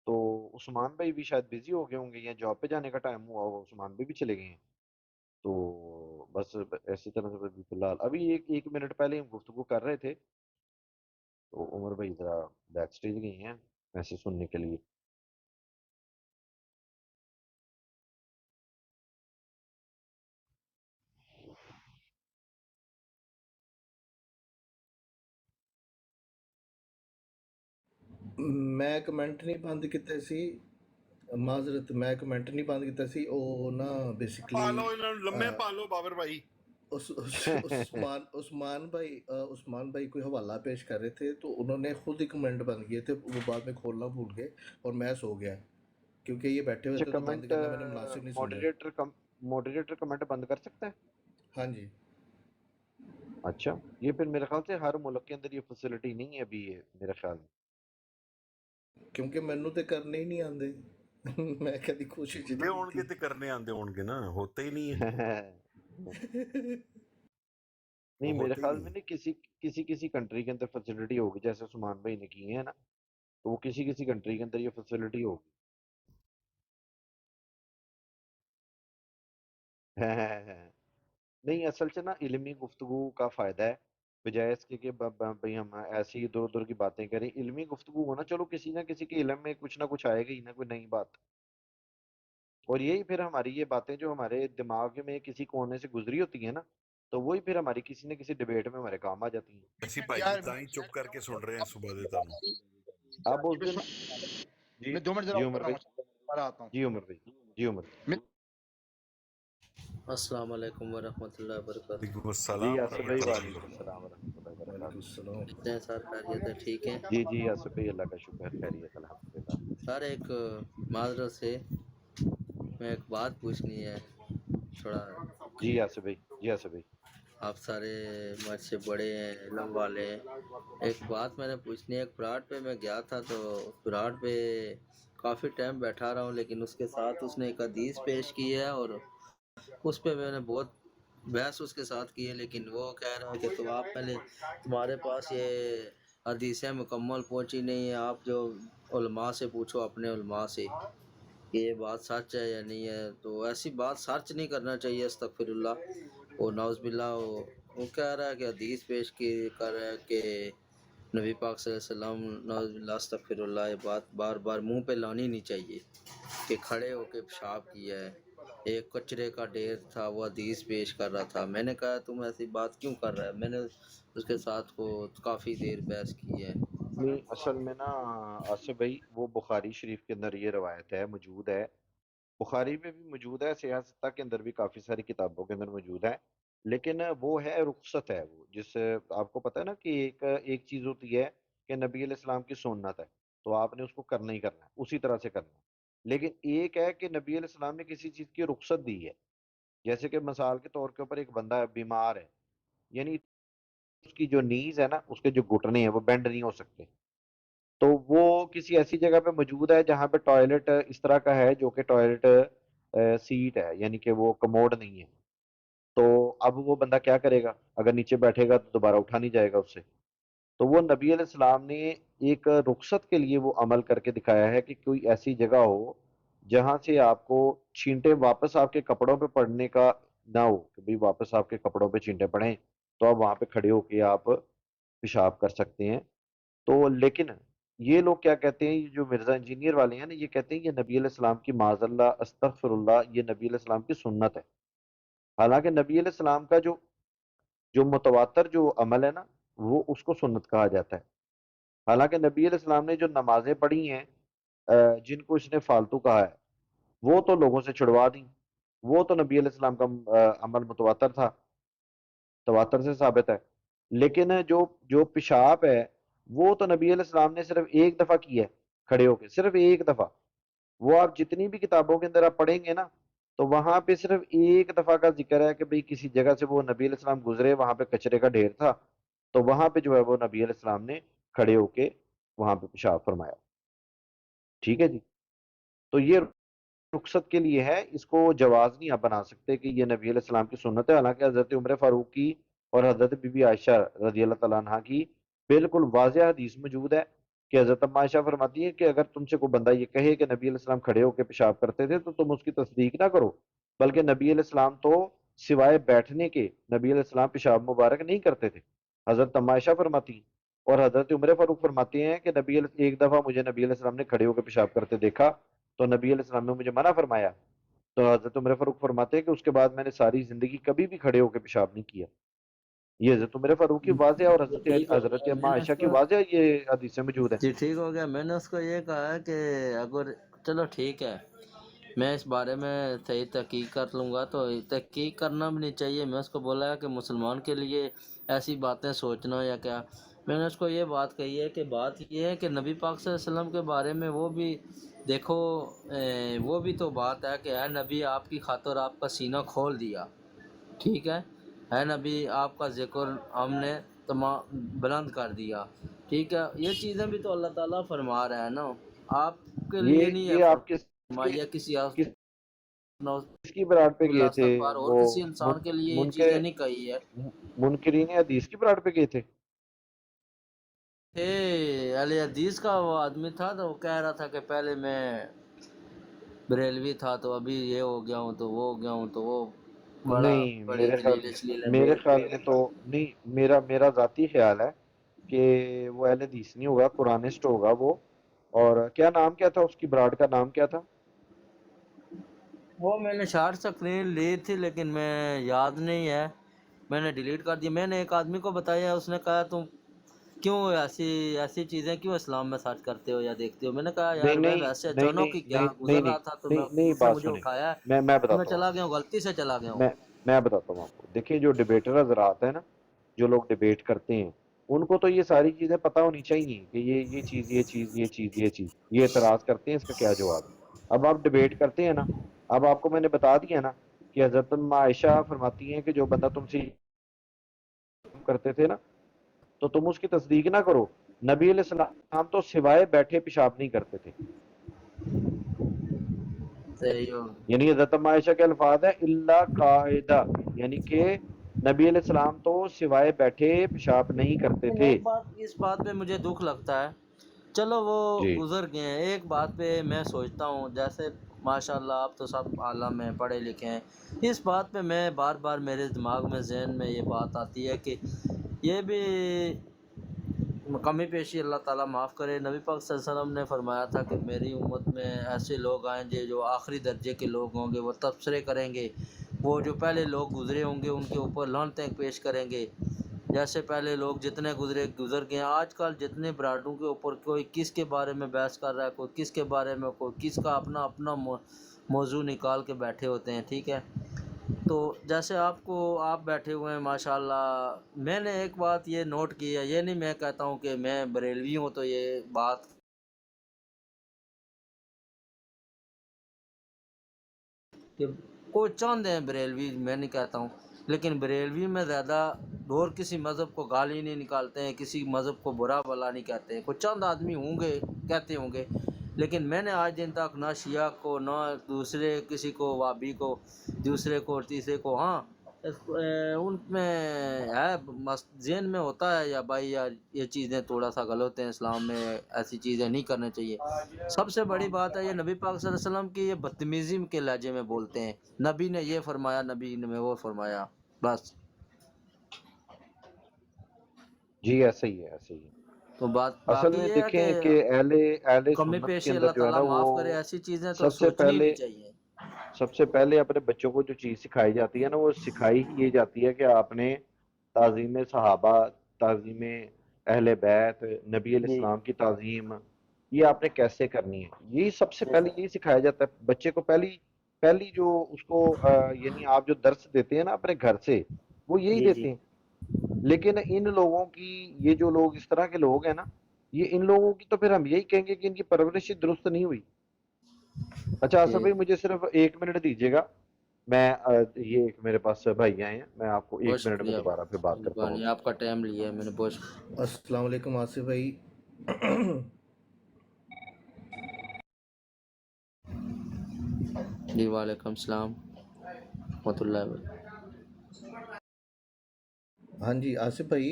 تو عثمان بھائی بھی شاید بزی ہو گئے ہوں گے، یا جاب پہ جانے کا ٹائم ہوا ہوگا، عثمان بھائی بھی چلے گئے ہیں. تو بس ایسی طرح سے فی الحال ابھی ایک منٹ پہلے ہم گفتگو کر رہے تھے. تو عمر بھائی ذرا بیک سٹیج گئی ہیں میسج سننے کے لیے. ਮੈਂ ਕਮੈਂਟ ਨਹੀਂ ਬੰਦ ਕੀਤਾ ਸੀ, ਮਾਜ਼ਰਤ, ਮੈਂ ਕਮੈਂਟ ਨਹੀਂ ਬੰਦ ਕੀਤਾ ਸੀ, ਉਹ ਨਾ ਪਾ ਬੇਸਿਕਲੀ ਲਓ ਇਹਨਾਂ ਨੂੰ, ਲੰਮੇ ਪਾ ਲਓ ਬਾਬਰ ਭਾई. उस्मान भाई कोई हवाला पेश कर रहे थे तो उन्होंने खुद ही कमेंट बंद किए थे, वो बाद में खोलना भूल गए और मैं सो गया क्योंकि ये बैठे हुए اچھا थे तो बंद کمنٹ करना मैंने मुनासिब नहीं समझा. ماڈریٹر کمنٹ بند کر سکتا ہے؟ हाँ जी. اچھا، یہ پھر میرے خیال سے ہر ملک کے اندر یہ فیسلٹی نہیں ہے ابھی، یہ میرے خیال میں. ਕਿਉਂਕਿ ਮੈਨੂੰ ਤੇ ਕਰਨੇ ਹੀ ਨਹੀਂ ਆਉਂਦੇ. ਮੈਂ ਕਦੀ ਕੋਸ਼ਿਸ਼ ਹੀ ਹੁੰਦੇ ਨਹੀਂ ਹੋਣਗੇ ਕੀਤੀ. ਤੇ ਕਰਨੇ ਆਂਦੇ ਹੋਣਗੇ ਨਾ, ہوتے ही नहीं है, نہیں وہ میرے ہوتے ही خیال نہیں میں ہے. نہیں، کسی کنٹری کے اندر فیسلٹی ہوگی، جیسے عثمان بھائی نے کی ہے نا، تو وہ کسی کنٹری کے اندر یہ فیسلٹی ہوگی. نہیں اصل سے نا علمی گفتگو کا فائدہ ہے، بجائے اس کے کہ بھئی ہم ایسی ادھر ادھر کی باتیں کریں. علمی گفتگو ہونا، چلو کسی نہ کسی کے علم میں کچھ نہ کچھ آئے گا ہی، نہ کوئی نئی بات. اور یہی پھر ہماری یہ باتیں جو ہمارے دماغ میں کسی کونے سے گزری ہوتی ہیں نا، تو وہی پھر ہماری کسی نہ کسی ڈبیٹ میں ہمارے کام آ جاتی ہیں. ایسی بھائی جی یار تائیں چپ کر کے سن رہے ہیں صبح دے تانوں. اب اس دن جی میں 2 منٹ ذرا جی اتر عمر رہا بھائی، ہوں، دوبارہ آتا ہوں. جی عمر بھائی، جی عمر بھائی. السلام علیکم ورحمۃ اللہ وبرکاتہ. وعلیکم جی السلام آصف ورحمۃ بھئی، اللہ وعلیکم وبرکاتہ. السلام ورحمۃ اللہ وعلیکم وبرکاتہ. السلام. کتنے سر خیریت ہے؟ ٹھیک ہے جی جی آصف بھئی، اللہ کا شکر، خیریت الحمدللہ. سر. ایک معذرت سے میں ایک بات پوچھنی ہے تھوڑا. جی آصف بھئی، جی آصف بھئی. آپ سارے مجھ سے بڑے ہیں، علم والے ہیں. ایک بات میں نے پوچھنی ہے. ایک پلاٹ پہ میں گیا تھا تو پلاٹ پہ کافی ٹائم بیٹھا رہا ہوں، لیکن اس کے ساتھ اس نے ایک حدیث پیش کی ہے اور اس پہ میں نے بہت بحث اس کے ساتھ کی ہے، لیکن وہ کہہ رہا ہے کہ تم آپ پہلے، تمہارے پاس یہ حدیثیں مکمل پہنچی نہیں ہیں، آپ جو علماء سے پوچھو، اپنے علماء سے کہ یہ بات سچ ہے یا نہیں ہے. تو ایسی بات سرچ نہیں کرنا چاہیے، استغفر اللہ. اور نعوذ باللہ وہ کہہ رہا ہے کہ حدیث پیش کی کر رہا ہے کہ نبی پاک صلی اللہ علیہ وسلم، نعوذ باللہ استغفر اللہ. یہ بات بار بار منہ پہ لانی نہیں چاہیے کہ کھڑے ہو کے پیشاب کیا ہے. ایک کچرے کا ڈھیر تھا، وہ حدیث پیش کر رہا تھا. میں نے کہا تم ایسی بات کیوں کر رہا ہے؟ میں نے اس کے ساتھ کو کافی دیر بحث کی ہے. نہیں اصل میں نا آصف بھائی، وہ بخاری شریف کے اندر یہ روایت ہے، موجود ہے، بخاری میں بھی موجود ہے، سیاہ ستہ کے اندر بھی کافی ساری کتابوں کے اندر موجود ہے. لیکن وہ ہے رخصت ہے، وہ جس آپ کو پتہ ہے نا کہ ایک چیز ہوتی ہے کہ نبی علیہ السلام کی سنت ہے، تو آپ نے اس کو کرنا ہی کرنا ہے، اسی طرح سے کرنا ہے. لیکن ایک ہے کہ نبی علیہ السلام نے کسی چیز کی رخصت دی ہے. جیسے کہ مثال کے طور کے اوپر ایک بندہ ہے، بیمار ہے، یعنی اس کی جو نیز ہے نا، اس کے جو گھٹنے ہیں وہ بینڈ نہیں ہو سکتے، تو وہ کسی ایسی جگہ پہ موجود ہے جہاں پہ ٹوائلٹ اس طرح کا ہے جو کہ ٹوائلٹ سیٹ ہے، یعنی کہ وہ کموڈ نہیں ہے. تو اب وہ بندہ کیا کرے گا؟ اگر نیچے بیٹھے گا تو دوبارہ اٹھا نہیں جائے گا اس سے. تو وہ نبی علیہ السلام نے ایک رخصت کے لیے وہ عمل کر کے دکھایا ہے کہ کوئی ایسی جگہ ہو جہاں سے آپ کو چھینٹے واپس آپ کے کپڑوں پہ پڑنے کا نہ ہو، کہ بھئی واپس آپ کے کپڑوں پہ چھینٹے پڑیں، تو آپ وہاں پہ کھڑے ہو کے آپ پیشاب کر سکتے ہیں. تو لیکن یہ لوگ کیا کہتے ہیں، یہ جو مرزا انجینئر والے ہیں نا، یہ کہتے ہیں یہ نبی علیہ السلام کی معاذ اللہ استغفر اللہ، یہ نبی علیہ السلام کی سنت ہے. حالانکہ نبی علیہ السلام کا جو متواتر جو عمل ہے نا، وہ اس کو سنت کہا جاتا ہے. حالانکہ نبی علیہ السلام نے جو نمازیں پڑھی ہیں جن کو اس نے فالتو کہا ہے، وہ تو لوگوں سے چھڑوا دیں. وہ تو نبی علیہ السلام کا عمل متواتر تھا، تواتر سے ثابت ہے. لیکن جو پیشاب ہے، وہ تو نبی علیہ السلام نے صرف ایک دفعہ کی ہے، کھڑے ہو کے صرف ایک دفعہ. وہ آپ جتنی بھی کتابوں کے اندر آپ پڑھیں گے نا، تو وہاں پہ صرف ایک دفعہ کا ذکر ہے کہ بھئی کسی جگہ سے وہ نبی علیہ السلام گزرے، وہاں پہ کچرے کا ڈھیر تھا، تو وہاں پہ جو ہے وہ نبی علیہ السلام نے کھڑے ہو کے وہاں پہ پیشاب فرمایا. ٹھیک ہے جی. تو یہ رخصت کے لیے ہے، اس کو جواز نہیں آپ بنا سکتے کہ یہ نبی علیہ السلام کی سنت ہے. حالانکہ حضرت عمر فاروق کی اور حضرت بی بی عائشہ رضی اللہ تعالیٰ عنہ کی بالکل واضح حدیث موجود ہے کہ حضرت اما عائشہ فرماتی ہے کہ اگر تم سے کوئی بندہ یہ کہے کہ نبی علیہ السلام کھڑے ہو کے پیشاب کرتے تھے تو تم اس کی تصدیق نہ کرو، بلکہ نبی علیہ السلام تو سوائے بیٹھنے کے نبی علیہ السلام پیشاب مبارک نہیں کرتے تھے. حضرت اما عائشہ فرماتی ہیں. اور حضرت عمر فاروق فرماتے ہیں کہ ایک دفعہ مجھے نبی علیہ السلام نے کھڑے ہو کے پیشاب کرتے دیکھا تو نبی علیہ السلام نے مجھے منع فرمایا. تو حضرت عمر فاروق فرماتے ہیں کہ اس کے بعد میں نے ساری زندگی کبھی بھی کھڑے ہو کے پیشاب نہیں کیا. یہ حضرت عمر فاروق کی واضح اور ٹھیک ہو حضرت گیا، اما میں نے اس عائشہ کی کو واضح یہ حدیثیں موجود ہیں. جی ٹھیک ہو گیا. میں نے اس کو یہ کہا ہے کہ اگر چلو ٹھیک ہے، میں اس بارے میں صحیح تحقیق کر لوں گا. تو تحقیق کرنا بھی نہیں چاہیے. میں اس کو بولا ہے کہ مسلمان کے لیے ایسی باتیں سوچنا یا کیا. میں نے اس کو یہ بات کہی ہے کہ بات یہ ہے کہ نبی پاک صلی اللہ علیہ وسلم کے بارے میں وہ بھی دیکھو، وہ بھی تو بات ہے کہ اے نبی آپ کی خاطر آپ کا سینہ کھول دیا، ٹھیک ہے. اے نبی آپ کا ذکر ہم نے بلند کر دیا، ٹھیک ہے. یہ چیزیں بھی تو اللہ تعالیٰ فرما رہا ہے نا، آپ کے لیے نہیں ہے یہ آپ فرمایا کسی اور کس کس کی براڈ پہ گئے تھے؟ استغفار اور وہ کسی انسان کے لیے یہ چیزیں نہیں کہی ہے. منکرین حدیث کی براڈ پہ گئے تھے. اہل حدیث کا وہ آدمی تھا تو وہ کہہ رہا تھا کہ پہلے میں بریلوی تھا تو ابھی یہ ہو گیا ہوں تو وہ ہو گیا ہوں، تو وہ بڑا نہیں، بڑی دلیل اس لیے میرے خیال میں تو نہیں. میرا ذاتی خیال ہے کہ وہ اہل حدیث نہیں ہوگا، قرآنسٹ ہوگا وہ. اور کیا نام کیا تھا اس کی براڈ کا نام کیا تھا؟ وہ میں نے شارٹ سکرین لی تھی لیکن میں یاد نہیں ہے، میں نے ڈیلیٹ کر دی. میں نے ایک آدمی کو بتایا، اس نے کہا تم کیوں ایسی چیزیں کیوں اسلام میں سرچ کرتے ہو یا دیکھتے ہو. میں نے کہا یار میں ویسے اچانک ہی کیا گزر رہا تھا تو نہیں، اس نے بات مجھے سنیں. اٹھایا، میں میں بتاتا ہوں چلا گیا ہوں، غلطی سے چلا گیا ہوں. میں بتاتا ہوں آپ کو. دیکھیں جو ڈبیٹر حضرات ہیں نا، جو لوگ ڈبیٹ کرتے ہیں، ان کو تو یہ ساری چیزیں پتہ ہونی چاہیے کہ یہ چیز یہ چیز یہ چیز یہ چیز یہ اعتراض کرتے ہیں، اس کا کیا جواب ہے. اب آپ ڈبیٹ کرتے ہیں نا، اب آپ کو میں نے بتا دیا نا کہ حضرت عائشہ فرماتی ہیں کہ جو بندہ تم سے کرتے تھے نا تو تم اس کی تصدیق نہ کرو. نبی علیہ السلام تو سوائے بیٹھے پیشاب نہیں کرتے تھے. صحیح ہو. یعنی حضرت عائشہ کے الفاظ ہیں اللہ قاعدہ، یعنی کہ نبی علیہ السلام تو سوائے بیٹھے پیشاب نہیں کرتے تھے. اس بات پہ مجھے دکھ لگتا ہے، چلو وہ جی گزر گئے ہیں. ایک بات پہ میں سوچتا ہوں، جیسے ماشاء اللہ آپ تو سب عالم ہیں، پڑھے لکھے ہیں، اس بات پہ میں بار بار میرے دماغ میں ذہن میں یہ بات آتی ہے کہ یہ بھی کمی پیشی اللہ تعالیٰ معاف کرے. نبی پاک صلی اللہ علیہ وسلم نے فرمایا تھا کہ میری امت میں ایسے لوگ آئیں گے جو آخری درجے کے لوگ ہوں گے، وہ تبصرے کریں گے، وہ جو پہلے لوگ گزرے ہوں گے ان کے اوپر لعنتیں پیش کریں گے. جیسے پہلے لوگ جتنے گزر گئے ہیں، آج کل جتنے براڈوں کے اوپر کوئی کس کے بارے میں بحث کر رہا ہے، کوئی کس کے بارے میں، کوئی کس کا اپنا موضوع نکال کے بیٹھے ہوتے ہیں، ٹھیک ہے. تو جیسے آپ بیٹھے ہوئے ہیں ماشاءاللہ. میں نے ایک بات یہ نوٹ کی ہے، یہ نہیں میں کہتا ہوں کہ میں بریلوی ہوں تو یہ بات کہ کوئی چاند ہیں بریلوی، میں نہیں کہتا ہوں، لیکن بریلوی میں زیادہ اور کسی مذہب کو گالی نہیں نکالتے ہیں، کسی مذہب کو برا بلا نہیں کہتے ہیں. کوئی چند آدمی ہوں گے کہتے ہوں گے، لیکن میں نے آج دن تک نہ شیعہ کو، نہ دوسرے کسی کو، وابی کو، دوسرے کو، تیسرے کو، ہاں ان میں ہے ذہن میں ہوتا ہے یا بھائی یار یہ چیزیں تھوڑا سا غلط ہیں، اسلام میں ایسی چیزیں نہیں کرنی چاہیے. سب سے بڑی بات ہے یہ نبی پاک صلی اللہ علیہ وسلم کی یہ بدتمیزی کے لہجے میں بولتے ہیں، نبی نے یہ فرمایا، نبی نے وہ فرمایا، بس. جی ایسے ہی ہے. तो बात असल बाकी में ये है देखें कि कि अहले अहले कमी सुन्नत के पेशी अंदर अल्लाह जो है ताला ना वो माफ करे, ऐसी चीजें तो सबसे सोचनी पहले नहीं चाहिए। सबसे पहले अपने बच्चों को जो चीज़ सिखाई जाती है ना वो सिखाई ही ये जाती है कि आपने ताज़ीम सहाबा, ताज़ीम अहले बैत, नबी जी अलैहिस्सलाम की ताज़ीम ये आपने कैसे करनी है, यही सबसे पहले यही सिखाया जाता है बच्चे को। पहली पहली जो उसको यानी आप जो दर्स देते हैं ना अपने घर से वो यही जी देते जी हैं। लेकिन इन लोगों की, ये जो लोग इस तरह के लोग हैं ना, ये इन लोगों की तो फिर हम यही कहेंगे कि इनकी परवरिश ही दुरुस्त नहीं हुई। अच्छा आसफ भाई ठीक। मुझे सिर्फ 1 मिनट दीजिएगा, मैं ये एक मेरे पास भाई आए हैं, मैं आपको बहुत 1 मिनट में शुक्रिया, दोबारा फिर बात करता हूँ। मेहरबानी, आपका टाइम लिया है मैंने, बहुत शुक्रिया। अस्सलाम वालेकुम आसिफ भाई। जी वालेकुम सलाम रहमतुल्लाहि वबरकातुहू। हाँ जी आसिफ भाई,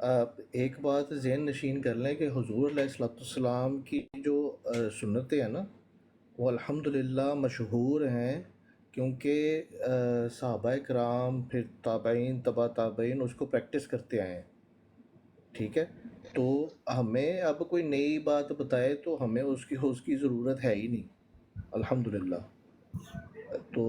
आप एक बात ज़हन नशीन कर लें कि हुजूर अलैहिस्सलाम की जो सुन्नतें हैं ना वो अल्हम्दुलिल्लाह मशहूर हैं, क्योंकि सहाबाए कराम फिर ताबईन तबा ताबईन उसको प्रैक्टिस करते आए हैं। ठीक है, तो हमें अब कोई नई बात बताए तो हमें उसकी उसकी ज़रूरत है ही नहीं, अल्हम्दुलिल्लाह। तो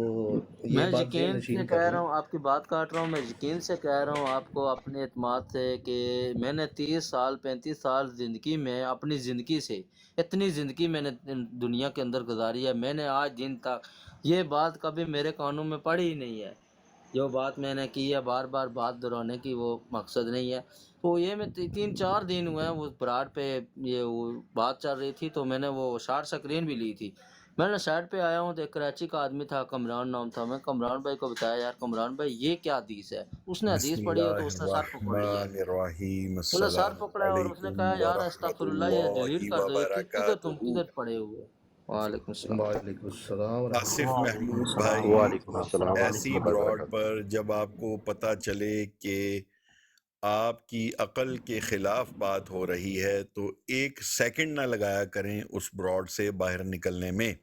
ये मैं बात ज़हन यकीन से नशीन कर कह लें। रहा हूँ, आपकी बात काट रहा हूँ, मैं यकीन से कह रहा हूँ आपको अपने एतमाद से कि मैंने 30 साल 35 साल ज़िंदगी में अपनी ज़िंदगी से इतनी ज़िंदगी मैंने दुनिया के अंदर गुजारी है, मैंने आज दिन तक ये बात कभी मेरे कानों में पड़ी ही नहीं है। जो बात मैंने की है, बार बार बात दोहराने की वो मकसद नहीं है। तो ये मैं 3-4 दिन हुए हैं वो ब्राड पे ये वो बात चल रही थी, तो मैंने वो शार्ट स्क्रीन भी ली थी। मैंने साइड पे आया हूँ तो एक कराची का आदमी था, कमरान नाम था, मैं कमरान भाई को बताया, यार कमरान भाई ये क्या हदीस है। उसने हदीस पढ़ी है तो उसने सर पकड़ लिया है। बिस्मिल्लाहिर्रहमानिर्रहीम उसने सर अस्सलामु पकड़ा और उसने अलैकुम कहा यार अस्तगफिरुल्लाह, ये डिलीट वरहमतुल्लाहि कर दो, ये किधर तुम वबरकातुहू। किधर पड़े हुए। वालेकुम सलाम। वालेकुम अस्सलाम आसिफ रहमतुल्लाह। महमूद भाई, वालेकुम अस्सलाम ऐसी वरहमतुल्लाहि ब्रॉड वबरकातुहू। पर जब आपको पता चले कि आपकी अकल के खिलाफ बात हो रही है तो 1 सेकंड ना लगाया करें उस ब्रॉड से बाहर निकलने में।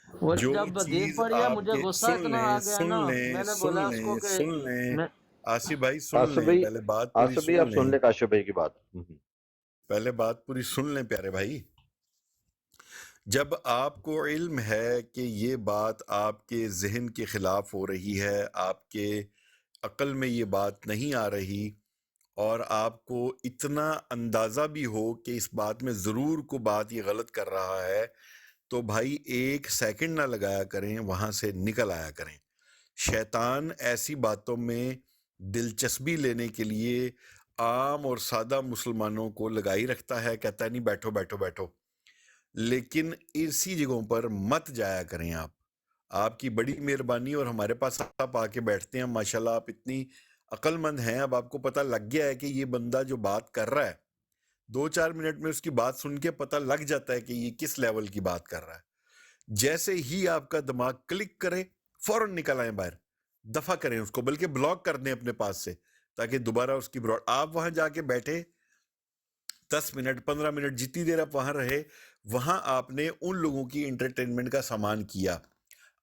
वो जो जब हदीस चीज पढ़ी है मुझे आपके गुस्सा सुन इतना आ लें गया सुन ना, लें मैंने सुन बोला उसको लें कि सुन लें मैं आसिफ भाई सुन आसफ लें, भाई, पहले बात पूरी आसफ भाई सुन आप सुन लें, ले काशिफ भाई की बात। पहले बात पूरी सुन लें प्यारे भाई। जब आपको इल्म है कि ये बात आपके जहन के खिलाफ हो रही है, आपके अक्ल में ये बात नहीं आ रही, और आपको इतना अंदाज़ा भी हो कि इस बात में ज़रूर को बात ये गलत कर रहा है, तो भाई 1 सेकंड ना लगाया करें, वहाँ से निकल आया करें। शैतान ऐसी बातों में दिलचस्पी लेने के लिए आम और सादा मुसलमानों को लगाई रखता है, कहता है नहीं बैठो बैठो बैठो, लेकिन इसी जगहों पर मत जाया करें आप। आपकी बड़ी मेहरबानी, और हमारे पास आप आके बैठते हैं, माशाल्लाह आप इतनी अक्लमंद हैं, अब आपको पता लग गया है कि ये बंदा जो बात कर रहा है 2-4 मिनट में उसकी बात सुन के पता लग जाता है कि ये किस लेवल की बात कर रहा है। जैसे ही आपका दिमाग क्लिक करे फौरन निकल आए बाहर, दफा करें उसको, बल्कि ब्लॉक कर दें अपने पास से, ताकि दोबारा उसकी आप वहां जाके बैठे 10 मिनट 15 मिनट जितनी देर आप वहां रहे, वहां आपने उन लोगों की एंटरटेनमेंट का सामान किया।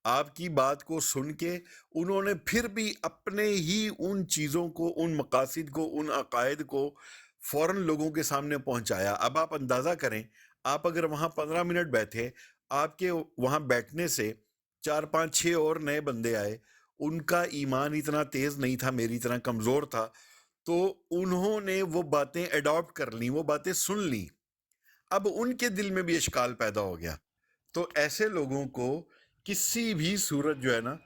आपकी बात को सुन के उन्होंने फिर भी अपने ही उन चीज़ों को, उन मकासिद को, उन अकायद को फौरन लोगों के सामने पहुंचाया। अब आप अंदाज़ा करें, आप अगर वहां 15 मिनट बैठे, आपके वहां बैठने से 4-5-6 और नए बंदे आए, उनका ईमान इतना तेज़ नहीं था, मेरी इतना कमज़ोर था, तो उन्होंने वो बातें अडॉप्ट कर ली, वो बातें सुन ली। अब उनके दिल में भी इश्काल पैदा हो गया। तो ऐसे लोगों को किसी भी सूरत जो है ना,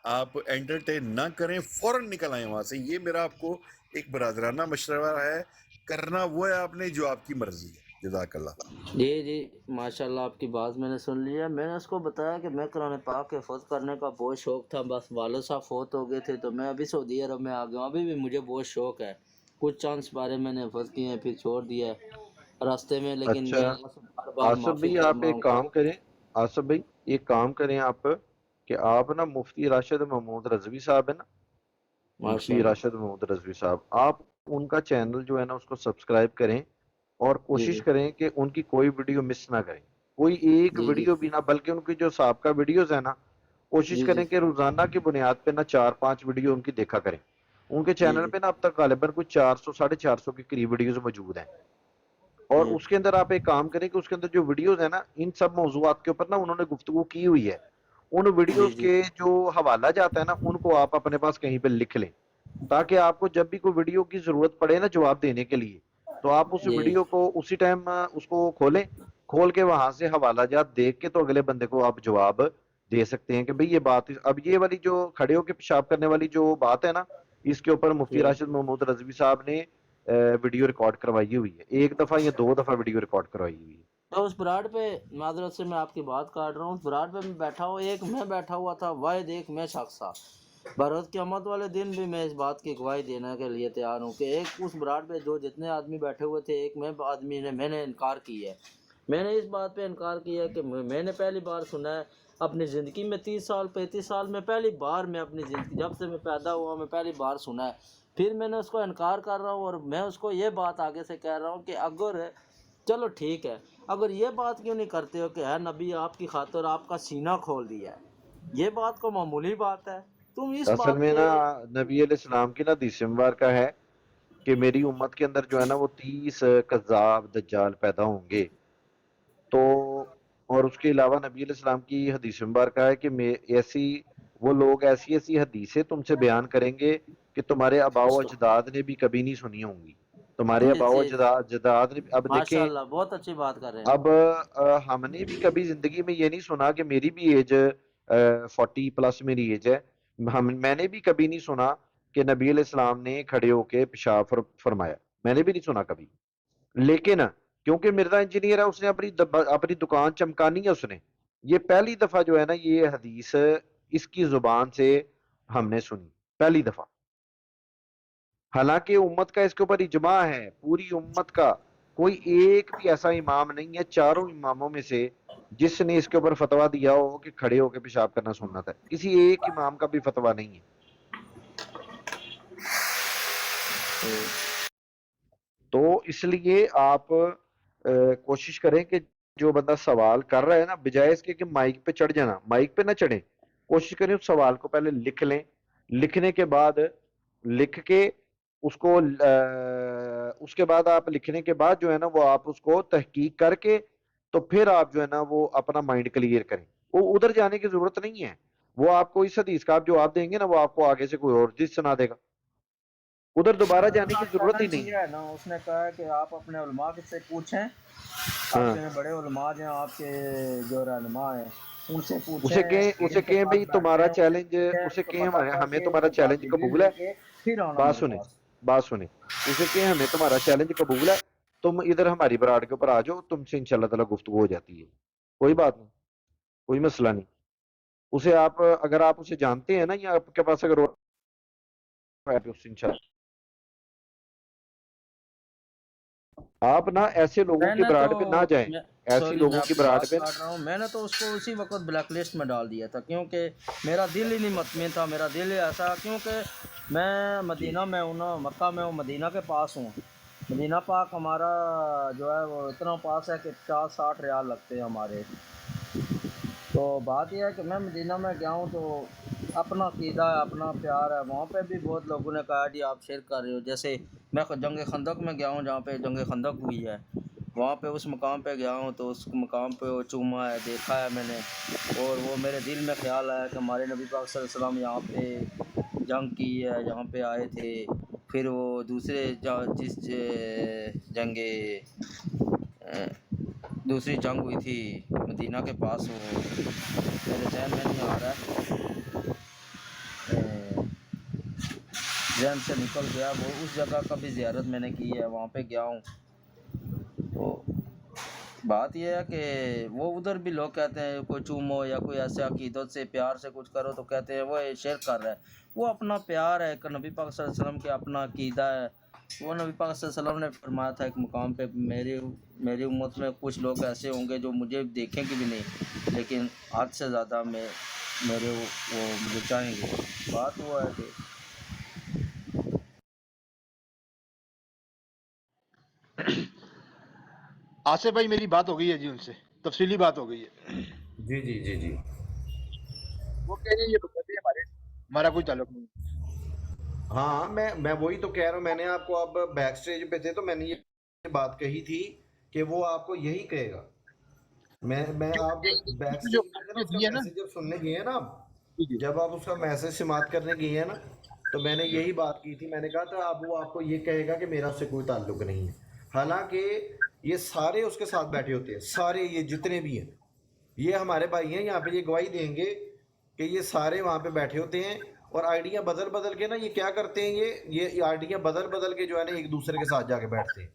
आप एंटरटेन ना करें, फौरन निकल आए वहां से। ये मेरा आपको एक बरादराना मशवरा है, करना वो है आपने जो आपकी मर्जी है। जज़ाकल्लाह। जी जी माशाल्लाह, आपकी बात मैंने सुन लिया। मैंने उसको बताया कि मैं कुरान पाक के हिफ़्ज़ करने का बहुत शौक़ था, बस वालिद साहब फ़ौत हो गए थे तो मैं अभी सऊदी अरब में आ गया हूँ। अभी भी मुझे बहुत शौक़ है, कुछ चांस बारे मैंने हिफ़्ज़ किए हैं, फिर छोड़ दिया है रास्ते में, लेकिन अच्छा मैं अल्लाह से बार बार आसफ माफ़ी भाई, आप एक मांगता काम हूँ। करें, आसफ भाई एक काम करें आप, कि आप ना मुफ्ती राशिद महमूद रजवी साहब है ना, मुफ्ती माशाल्लाह। राशिद महमूद रजवी साहब, आप उनका चैनल जो है ना उसको सब्सक्राइब करें, और जी कोशिश जी करें कि उनकी कोई वीडियो मिस ना करें, कोई एक जी जी वीडियो भी ना, बल्कि उनकी जो साबका वीडियोस है ना, कोशिश जी जी करें कि रोजाना की बुनियाद पे ना 4-5 वीडियो उनकी देखा करें। उनके जी चैनल जी पे ना अब तक गालिबन कुछ 400 450 के करीब वीडियोस मौजूद हैं। اور جی उसके अंदर आप एक काम करें कि उसके अंदर जो वीडियोस है ना, इन सब मौजूआत के ऊपर ना उन्होंने गुफ्तगू की हुई है, उन जी वीडियोस जी के जो हवाला जाता है ना, उनको आप अपने पास कहीं पे लिख लें, ताकि आपको जब भी कोई वीडियो की जरूरत पड़े ना जवाब देने के लिए, तो आप उस जी वीडियो को उसी टाइम उसको खोलें, खोल के वहां से हवाला जात देख के तो अगले बंदे को आप जवाब दे सकते हैं कि भाई ये बात, अब ये वाली जो खड़े होके पेशाब करने वाली जो बात है ना, इसके ऊपर मुफ्ती जी राशिद महमूद रजवी साहब ने वीडियो रिकॉर्ड करवाई हुई है, एक दफा या 2 दफा वीडियो रिकॉर्ड करवाई हुई है। तो उस ब्राड पे, माजरत से मैं आपकी बात काट रहा हूँ, उस ब्राड पे मैं बैठा हुआ, एक मैं बैठा हुआ था, वाहिद एक मैं शख्स था। बरोज़ क़यामत वाले दिन भी मैं इस बात की गवाही देने के लिए तैयार हूँ कि एक उस ब्राड पे जो जितने आदमी बैठे हुए थे, एक मैं आदमी ने मैंने इनकार किया है। मैंने इस बात पे इनकार किया है कि मैंने पहली बार सुना है अपनी ज़िंदगी में, 30 साल 35 साल में पहली बार मैं अपनी ज़िंदगी, जब से मैं पैदा हुआ मैं पहली बार सुना है। फिर मैंने उसको इनकार कर रहा हूँ और मैं उसको ये बात आगे से कह रहा हूँ कि अगर, चलो ठीक है, अगर ये बात क्यों नहीं करते हो कि है नबी आपकी खातिर आपका सीना खोल दिया है, ये बात को मामूली बात है, तुम इस असल बात में पे। ना नबी अलैहिस्सलाम की ना हदीस मुबारक का है कि मेरी उम्मत के अंदर जो है ना वो 30 कज़्ज़ाब दज्जाल पैदा होंगे, तो और उसके अलावा नबी अलैहिस्सलाम की हदीस मुबारक है कि ऐसी वो लोग ऐसी ऐसी हदीसें तुमसे बयान करेंगे कि तुम्हारे आबाओ अजदाद ने भी कभी नहीं सुनी होंगी, तुम्हारे जी आबाओ जी जी, अजदाद ने, अब देखें, माशाल्लाह बहुत अच्छी बात कर रहे हैं। अब हमने भी कभी जिंदगी में ये नहीं सुना कि मेरी भी एज 40 प्लस मेरी एज है, मैंने भी कभी नहीं सुना कि नबी अलैहिस्सलाम ने खड़े होके पेशाब फरमाया, मैंने भी नहीं सुना कभी। लेकिन क्योंकि मिर्जा इंजीनियर है, उसने अपनी दुकान चमकानी है, उसने ये पहली दफा जो है ना ये हदीस इसकी जुबान से हमने सुनी, पहली दफा। हालांकि उम्मत का इसके ऊपर इजमा है, पूरी उम्मत का कोई एक भी ऐसा इमाम नहीं है चारों इमामों में से जिसने इसके ऊपर फतवा दिया हो कि खड़े होकर पेशाब करना सुन्नत है, किसी एक इमाम का भी फतवा नहीं है। तो इसलिए आप कोशिश करें कि जो बंदा सवाल कर रहा है ना, बजाय इसके कि माइक पे चढ़ जाना, माइक पे ना चढ़े, कोशिश करें उस सवाल को पहले लिख लें, लिखने के बाद लिख के उसको उसके बाद आप लिखने के बाद जो है ना वो आप उसको तहकीक करके तो फिर आप जो है ना वो अपना माइंड क्लियर करें, वो उधर जाने की जरूरत नहीं है, वो आपको इस हदीस का आप जवाब देंगे ना वो आपको आगे से कोई और चीज सुना देगा, उधर दोबारा जाने की जरूरत ही नहीं है। दिया है ना, उसने कहा है कि आप अपने उलमा से पूछें, हाँ, आपके बड़े उलमा हैं, आपके जो रहनुमा हैं, उनसे उसे पूछें, कहें जिनके पास भाई बैठे तुम्हारा हैं चैलेंज, उनसे उसे तो कहें पता हमें करके तुम्हारा उसके बाद चैलेंज दलील कबूल है, लेके फिर आना बात मेरे सुने, पास। बात सुने, उसे कहें हमें तुम्हारा चैलेंज कबूल है, तुम इधर हमारी बराड़ के ऊपर आ जाओ, तुमसे इंशाल्लाह ताला गुफ्तगू हो जाती है, कोई बात नहीं, कोई मसला नहीं। उसे आप अगर आप उसे जानते हैं ना या आपके पास अगर उससे इंशाल्लाह आप ना ऐसे लोगों की मैंने तो बराड़ पे ना जाएं, ऐसी सॉरी मैं लोगों की आपकी बराड़ बात पे। काट रहा हूँ, मैंने तो उसको उसी वक्त ब्लैक लिस्ट में डाल दिया था, क्योंकि मेरा दिल ही नहीं मतमिन था, मेरा दिल ही ऐसा, क्योंकि मैं मदीना में हूँ ना, मक्का में हूँ, मदीना के पास हूँ। मदीना पाक हमारा जो है वो इतना पास है कि 50-60 रियाल लगते हैं हमारे। तो बात यह है कि मैं मदीना में गया हूँ तो अपना अक़ीदा है, अपना प्यार है, वहाँ पे भी बहुत लोगों ने कहा जी आप शिरक कर रहे हो। जैसे मैं जंग खंदक में गया हूँ, जहाँ पे जंग खंदक हुई है, वहाँ पे उस मकाम पे गया हूँ, तो उस मकाम पे वो चूमा है, देखा है मैंने, और वो मेरे दिल में ख्याल आया कि हमारे नबी पाक सल्लल्लाहु अलैहि वसल्लम यहाँ पे जंग की है, यहाँ पे आए थे, फिर वो दूसरे जिस जंगे दूसरी जंग हुई थी मदीना के पास, वो मेरे जहन में नहीं आ रहा है, जहन से निकल गया, वो उस जगह का भी ज़ियारत मैंने की है, वहाँ पे गया हूँ। तो बात यह है कि वो उधर भी लोग कहते हैं कोई चूमो या कोई ऐसे अकीदत से प्यार से कुछ करो तो कहते हैं वो शिरक कर रहा है। वो अपना प्यार है, एक नबी पाक सल्लल्लाहु अलैहि वसल्लम के अपना अकीदा है। वो नबी पाक सल्लल्लाहु अलैहि वसल्लम ने फरमाया था एक मुकाम पे, मेरी उम्मत में कुछ लोग ऐसे होंगे जो मुझे देखेंगे भी नहीं, लेकिन हद से ज़्यादा मेरे वो मुझे चाहेंगे। बात वो है कि आसिफ भाई मेरी बात हो गई है जी उनसे, तफसीली बात हो गई है। जी जी जी जी। वो कह रहे हैं ये बता दें हमारा कोई ताल्लुक नहीं। हाँ मैं वही तो कह रहा हूँ, मैंने आपको अब बैक स्टेज पे थे तो मैंने ये बात कही थी کہ وہ آپ کو یہی کہے گا. میں آپ بیک سے جو اس کا دی ہے نا میسج جب سننے گئے ہیں نا آپ، جی جب آپ اس کا میسج سماعت کرنے گئے ہیں نا، تو میں نے یہی بات کی تھی. میں نے کہا تھا اب وہ آپ کو یہ کہے گا کہ میرا اس سے کوئی تعلق نہیں ہے، حالانکہ یہ سارے اس کے ساتھ بیٹھے ہوتے ہیں، سارے یہ جتنے بھی ہیں، یہ ہمارے بھائی ہیں یہاں پہ، یہ گواہی دیں گے کہ یہ سارے وہاں پہ بیٹھے ہوتے ہیں. اور آئیڈیاں بدل بدل کے نا یہ کیا کرتے ہیں، یہ آئیڈیاں بدل بدل کے جو ہے نا ایک دوسرے کے ساتھ جا کے بیٹھتے ہیں.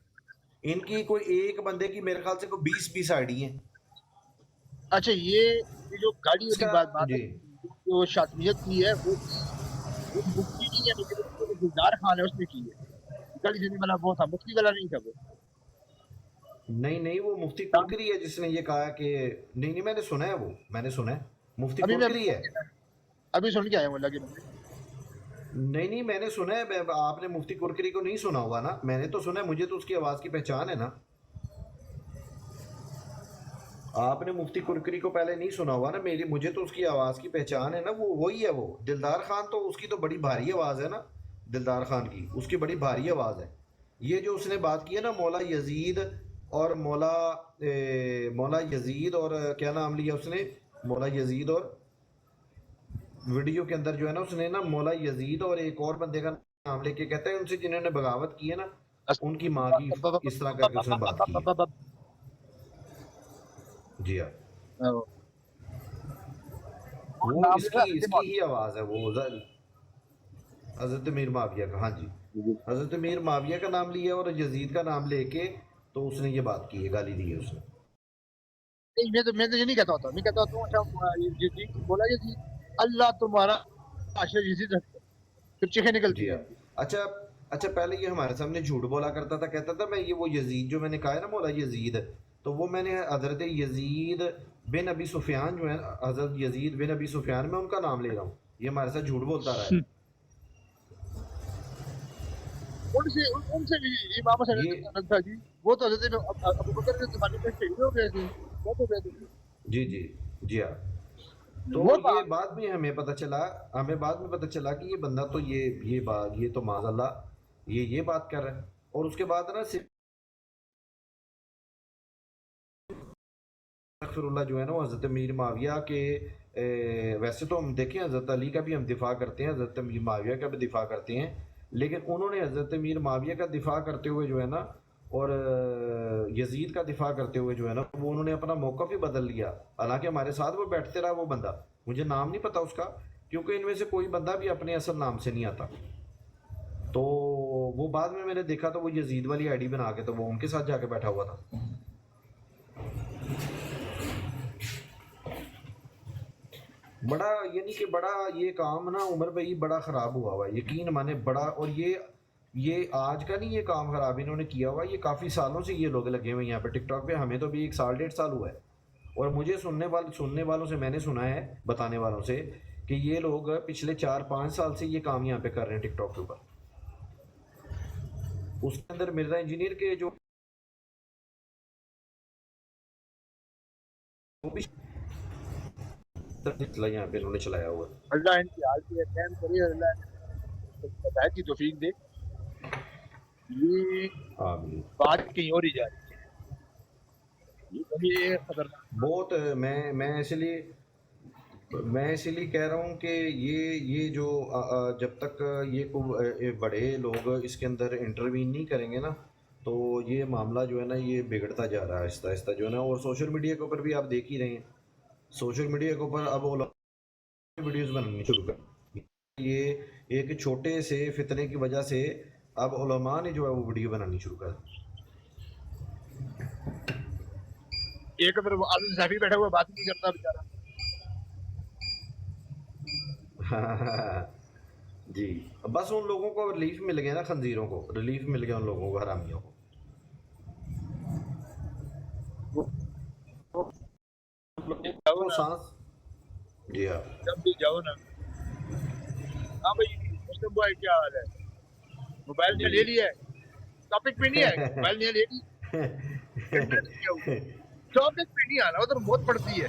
ان کی کوئی ایک بندے کی میرے خیال سے کوئی 20 آئی ڈی ہیں. اچھا یہ جو گاڑی اس والی کا بات ہے، جی جو شاطمیت کی ہے وہ مفتی نہیں ہے، لیکن اس کو گلزار خان ہے اس نے کی ہے. گاڑی دینے والا وہ تھا، مفتی والا نہیں تھا وہ. نہیں وہ مفتی کرکری ہے جس نے یہ کہا کہ نہیں میں نے سنا ہے، وہ میں نے سنا ہے مفتی ابھی میں کرکری ہے. ابھی سن کے آیا ہوں اللہ کے بندے. نہیں میں نے سنا ہے. آپ نے مفتی کرکری کو نہیں سنا ہوگا نا، میں نے تو سنا ہے، مجھے تو اس کی آواز کی پہچان ہے نا. آپ نے مفتی کرکری کو پہلے نہیں سنا ہوگا نا، مجھے تو اس کی آواز کی پہچان ہے نا. وہ وہی ہے وہ دلدار خان. تو اس کی تو بڑی بھاری آواز ہے نا دلدار خان کی، اس کی بڑی بھاری آواز ہے. یہ جو اس نے بات کی ہے نا مولا یزید اور مولا یزید اور کیا نام لیا اس نے، مولا یزید، اور ویڈیو کے اندر جو ہے نا اس نے نا مولا یزید اور ایک اور بندے کا نام لے کے کہتا ہے ان سے جنہوں نے بغاوت کی ہے نا، ان کی ماں کی اس طرح کر کے اس نے بات کی ہے. جی ہاں، وہ نام اس لکھا کی ہی آواز ہے، وہ حضرت میر معاویہ کا. ہاں جی، حضرت میر معاویہ کا نام لیا اور یزید کا نام لے کے تو اس نے یہ بات کی ہے، گالی دی ہے اس نے. میں تو یہ نہیں کہتا ہوتا، میں کہتا ہوتا ہوں اچھا یزید بولا یزید اللہ تمہارا عاشق یزید رکھتا ہے، پھر چیخیں نکلتی جی ہیں ہاں. اچھا پہلے یہ ہمارے سامنے جھوٹ بولا کرتا تھا، کہتا تھا میں یہ وہ یزید جو میں نے کہا ہے نا مولا یزید، تو وہ میں نے حضرت یزید بن ابی سفیان جو ہے، حضرت یزید بن ابی سفیان میں ان کا نام لے رہا ہوں. یہ ہمارے ساتھ جھوٹ بولتا رہا ہے. ان سے بھی امام حسین یہ الگ تھا جی. وہ تو حضرت ابو بکر کے زمانے میں شہید ہو گئے تھے. وہ تو گئے تھے. جی ہاں. تو وہ یہ بعد میں ہمیں پتہ چلا کہ یہ بندہ تو یہ تو معاذ اللہ یہ بات کر رہا ہے. اور اس کے بعد نا استغفر اللہ جو ہے نا وہ حضرت میر معاویہ کے ویسے تو ہم دیکھیں حضرت علی کا بھی ہم دفاع کرتے ہیں، حضرت میر معاویہ کا بھی دفاع کرتے ہیں، لیکن انہوں نے حضرت میر معاویہ کا دفاع کرتے ہوئے جو ہے نا اور یزید کا دفاع کرتے ہوئے جو ہے نا وہ انہوں نے اپنا موقف ہی بدل لیا. حالانکہ ہمارے ساتھ وہ بیٹھتے رہا وہ بندہ، مجھے نام نہیں پتا اس کا، کیونکہ ان میں سے کوئی بندہ بھی اپنے اصل نام سے نہیں آتا. تو وہ بعد میں نے دیکھا تو وہ یزید والی آئی ڈی بنا کے تو وہ ان کے ساتھ جا کے بیٹھا ہوا تھا. بڑا یعنی کہ بڑا یہ کام نا عمر بھائی بڑا خراب ہوا ہے، یقین مانے بڑا. اور یہ آج کا نہیں یہ کام خراب انہوں نے کیا ہوا، یہ کافی سالوں سے یہ لوگ لگے ہوئے یہاں پہ ٹک ٹاک پہ. ہمیں تو بھی 1 سال 1.5 سال ہوا ہے، اور مجھے سننے والوں سے میں نے سنا ہے، بتانے والوں سے، کہ یہ لوگ پچھلے 4-5 سال سے یہ کام یہاں پہ کر رہے ہیں ٹک ٹاک کے اوپر. اس کے اندر مرزا انجینئر کے جو یہاں پہ انہوں نے چلایا ہوا ہے. اللہ ان کی حال کی رحم کرے، اللہ ہدایت کی توفیق دے. یہ آمین. بات کہیں اور ہی جا رہی ہے، یہ خطرناک. بہت میں اسی لیے کہہ رہا ہوں کہ یہ جو جب تک یہ بڑے لوگ اس کے اندر انٹروین نہیں کریں گے نا تو یہ معاملہ جو ہے نا یہ بگڑتا جا رہا ہے آہستہ آہستہ جو ہے نا. اور سوشل میڈیا کے اوپر بھی آپ دیکھ ہی رہے ہیں، سوشل میڈیا کے اوپر اب ویڈیوز بنانی شروع کر. یہ ایک چھوٹے سے فتنے کی وجہ سے اب علماء نے جو ہے وہ ویڈیو بنانی شروع کر دی. ایک اگر وہ آدمی صحافی بیٹھا ہوا بات نہیں کرتا بیچارہ. جی بس ان لوگوں کو ریلیف مل گیا نا، خنزیروں کو ریلیف مل گیا، ان لوگوں کو، حرامیوں کو. جاؤ تو نا، سانس. جی ہاں. جب بھی جاؤ نا، ہاں بھائی مسلم بھائی کیا حال ہے، موبائل نے لے لیا ہے، ٹاپک پہ نہیں آئے، موبائل نے لے لی، ٹاپک پہ نہیں آنا، ادھر موت پڑتی ہے.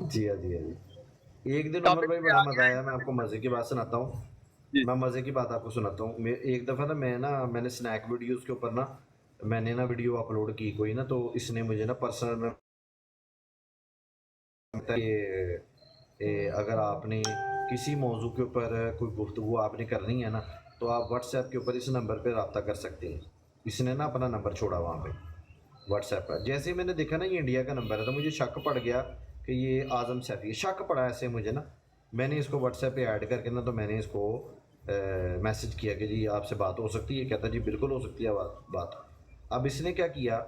جی ہاں. ایک دن عمر ٹاپک بھائی پہ بڑا آ مزہ گیا آیا. میں آپ کو مزے کی بات سناتا ہوں. جی. میں مزے کی بات آپ کو سناتا ہوں. ایک دفعہ نا میں نے سنیک ویڈیوز کے اوپر نا मैंने ना वीडियो अपलोड की कोई ना, तो इसने मुझे ना पर्सनल अगर आपने किसी मौजू के ऊपर कोई गुफ्तगू आपने करनी है ना, तो आप व्हाट्सएप के ऊपर इस नंबर पे रब्ता कर सकते हैं। इसने ना अपना नंबर छोड़ा वहाँ पे व्हाट्सएप पर। जैसे ही मैंने देखा ना ये इंडिया का नंबर है, तो मुझे शक पड़ गया कि ये आज़म सैफी, शक पड़ा ऐसे मुझे ना। मैंने इसको व्हाट्सएप पे ऐड करके ना, तो मैंने इसको मैसेज किया कि जी आपसे बात हो सकती है। कहता जी बिल्कुल हो सकती है बात। अब इसने क्या किया,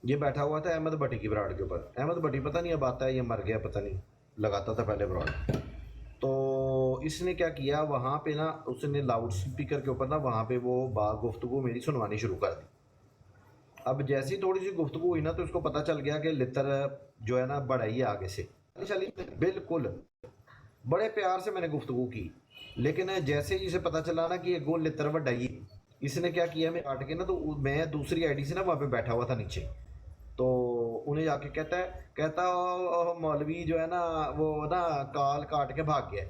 ये बैठा हुआ था अहमद भट्टी की ब्राड के ऊपर। अहमद भट्टी पता नहीं अब आता है, ये मर गया पता नहीं, लगाता था पहले ब्राड। तो इसने क्या किया, वहाँ पे ना उसने लाउड स्पीकर के ऊपर ना वहाँ पे वो बात गुफ्तगू मेरी सुनवानी शुरू कर दी। अब जैसी थोड़ी सी गुफ्तगू हुई ना, तो इसको पता चल गया कि लितर जो है ना बड़ा ही आगे से। बिल्कुल बड़े प्यार से मैंने गुफ्तगू की, लेकिन जैसे ही इसे पता चला ना कि ये गोल लितर बड़ा ही, इसने क्या किया, मैं काट के ना, तो मैं दूसरी आईडी से ना वहाँ पे बैठा हुआ था नीचे, तो उन्हें जाके कहता मौलवी जो है ना वो ना कॉल काट के भाग गया।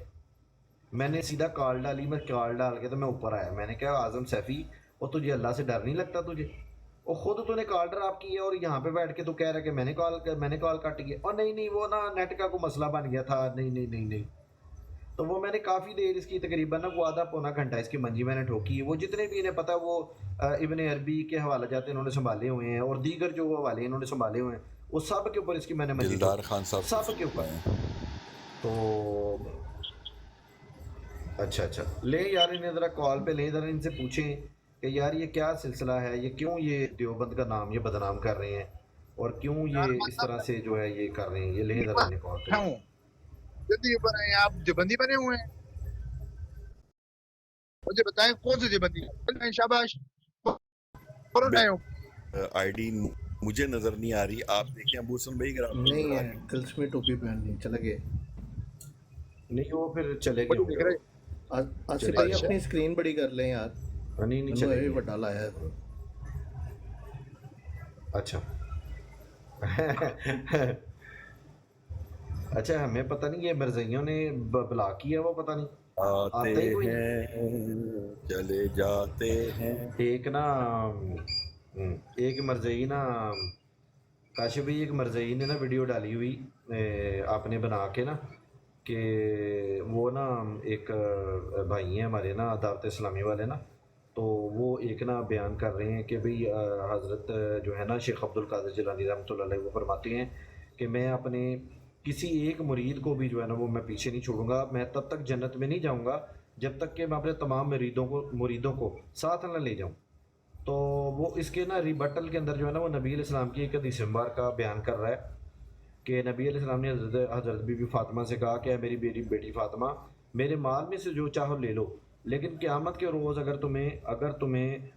मैंने सीधा कॉल डाली, मैं कॉल डाल के तो मैं ऊपर आया। मैंने कहा आज़म सैफी, और तुझे अल्लाह से डर नहीं लगता तुझे? और खुद तूने कॉल ड्रॉप की है और यहाँ पे बैठ के तू कह रहा है कि मैंने कॉल काटी है। और नहीं वो ना नेट का कोई मसला बन गया था। नहीं। तो वो मैंने काफ़ी देर इसकी तकरीबन ना वो आधा पौना घंटा इसकी मंजी मैंने ठोकी है। वो जितने भी इन्हें पता, वो इब्न अरबी के हवाले जाते इन्होंने संभाले हुए हैं, और दीगर जो हवाले इन्होंने संभाले हुए हैं, वो सब के ऊपर इसकी मैंने मंजी दिलदार खान साहब सब के ऊपर। तो अच्छा ले यार, इन्हें ज़रा कॉल पे ले, ज़रा इनसे पूछें कि यार ये क्या सिलसिला है, ये क्यों ये देवबंद का नाम ये बदनाम कर रहे हैं, और क्यों ये इस तरह से जो है ये कर रहे हैं। ये ले ज़रा इन्हें कॉल पे। जल्दी बने, आप देवबंदी बने हुए हैं, मुझे बताएं कौन सी देवबंदी? शाबाश, आईडी मुझे नजर नहीं आ रही, आप देखें अबू हसन भाई। नहीं है, गर्ल्स में टोपी पहननी, चला गए नहीं, वो फिर चले गए होंगे। आसिफ भाई अपनी स्क्रीन बड़ी कर लें यार। नहीं चले गए, बड़ा लाया है। अच्छा अच्छा, हमें पता नहीं ये मिर्ज़ाइयों ने ब्लॉक किया, वो पता नहीं आते हैं चले जाते हैं। एक ना एक मर्ज़ई ना काशिफ भाई, एक मर्ज़ई ने ना वीडियो डाली हुई आपने बना के ना, कि वो ना एक भाई हैं हमारे ना दावत इस्लामी वाले ना, तो वो एक ना बयान कर रहे हैं कि भाई हज़रत जो है ना शेख अब्दुल कादिर जिलानी रहमतुल्लाह अलैह, वो फरमाते हैं कि मैं अपने किसी एक मुरीद को भी जो है ना वो मैं पीछे नहीं छोड़ूंगा। मैं तब तक जन्नत में नहीं जाऊंगा जब तक कि मैं अपने तमाम मुरीदों को साथ न ले जाऊं। तो वो इसके ना रिबटल के अंदर जो है ना वो नबी अलैहिस्सलाम की एक हदीस मुबारक का बयान कर रहा है कि नबी अलैहिस्सलाम ने हज़रत बीबी फ़ातिमा से कहा कि मेरी बेटी फ़ातिमा, मेरे माल में से जो चाहो ले लो, लेकिन क़यामत के रोज़ अगर तुम्हें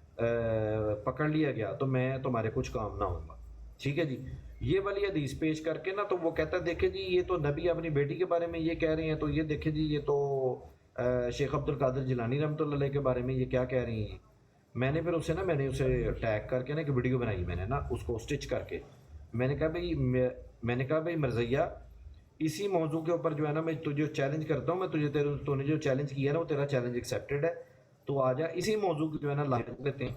पकड़ लिया गया तो मैं तुम्हारे कुछ काम ना होगा। ठीक है जी। ये वाली हदीस पेश करके ना, तो वो कहता है देखे जी ये तो नबी अपनी बेटी के बारे में ये कह रहे हैं, तो ये देखे जी ये तो शेख अब्दुल कादिर जिलानी रहमतुल्लाह अलैह के बारे में ये क्या कह रही हैं। मैंने उसे टैग करके ना एक वीडियो बनाई, मैंने ना उसको स्टिच करके मैंने कहा भाई मर्ज़ैया, इसी मौजू के ऊपर जो है ना मैं तुझे चैलेंज करता हूँ, तूने जो चैलेंज किया ना वो तेरा चैलेंज एक्सेप्टेड है, तो आ जा इसी मौजू की जो है ना लाइन देते हैं।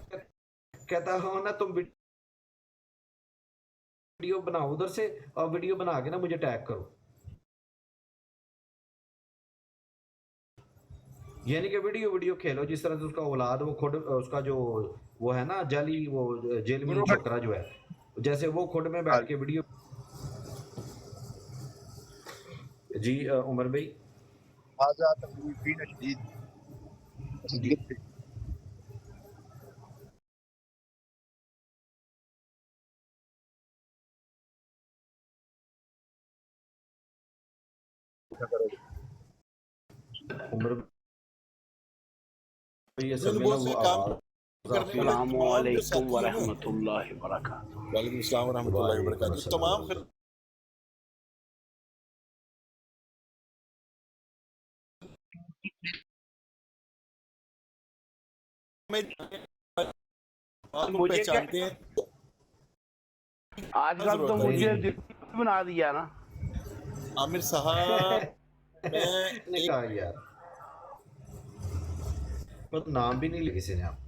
कहता हो ना तुम वीडियो बनाओ उधर से, और वीडियो बना के ना मुझे टैग करो, यानी कि वीडियो खेलो जिस तरह से उसका औलाद वो खुद उसका जो वो है ना जाली वो जेल में छोकरा जो है, जैसे वो खुद में बैठ के वीडियो। जी उमर भाई, उमर भाई असल में ना वो अस्सलाम वालेकुम वरहमतुल्लाहि वबरकातुहू। वालेकुम अस्सलाम वरहमतुल्लाहि वबरकातुहू। तमाम मुझे पहचानते हैं आजकल तो मुझे बना दिया ना आमिर साहब। ने कहा यार पर नाम भी नहीं लिया किसी ने आप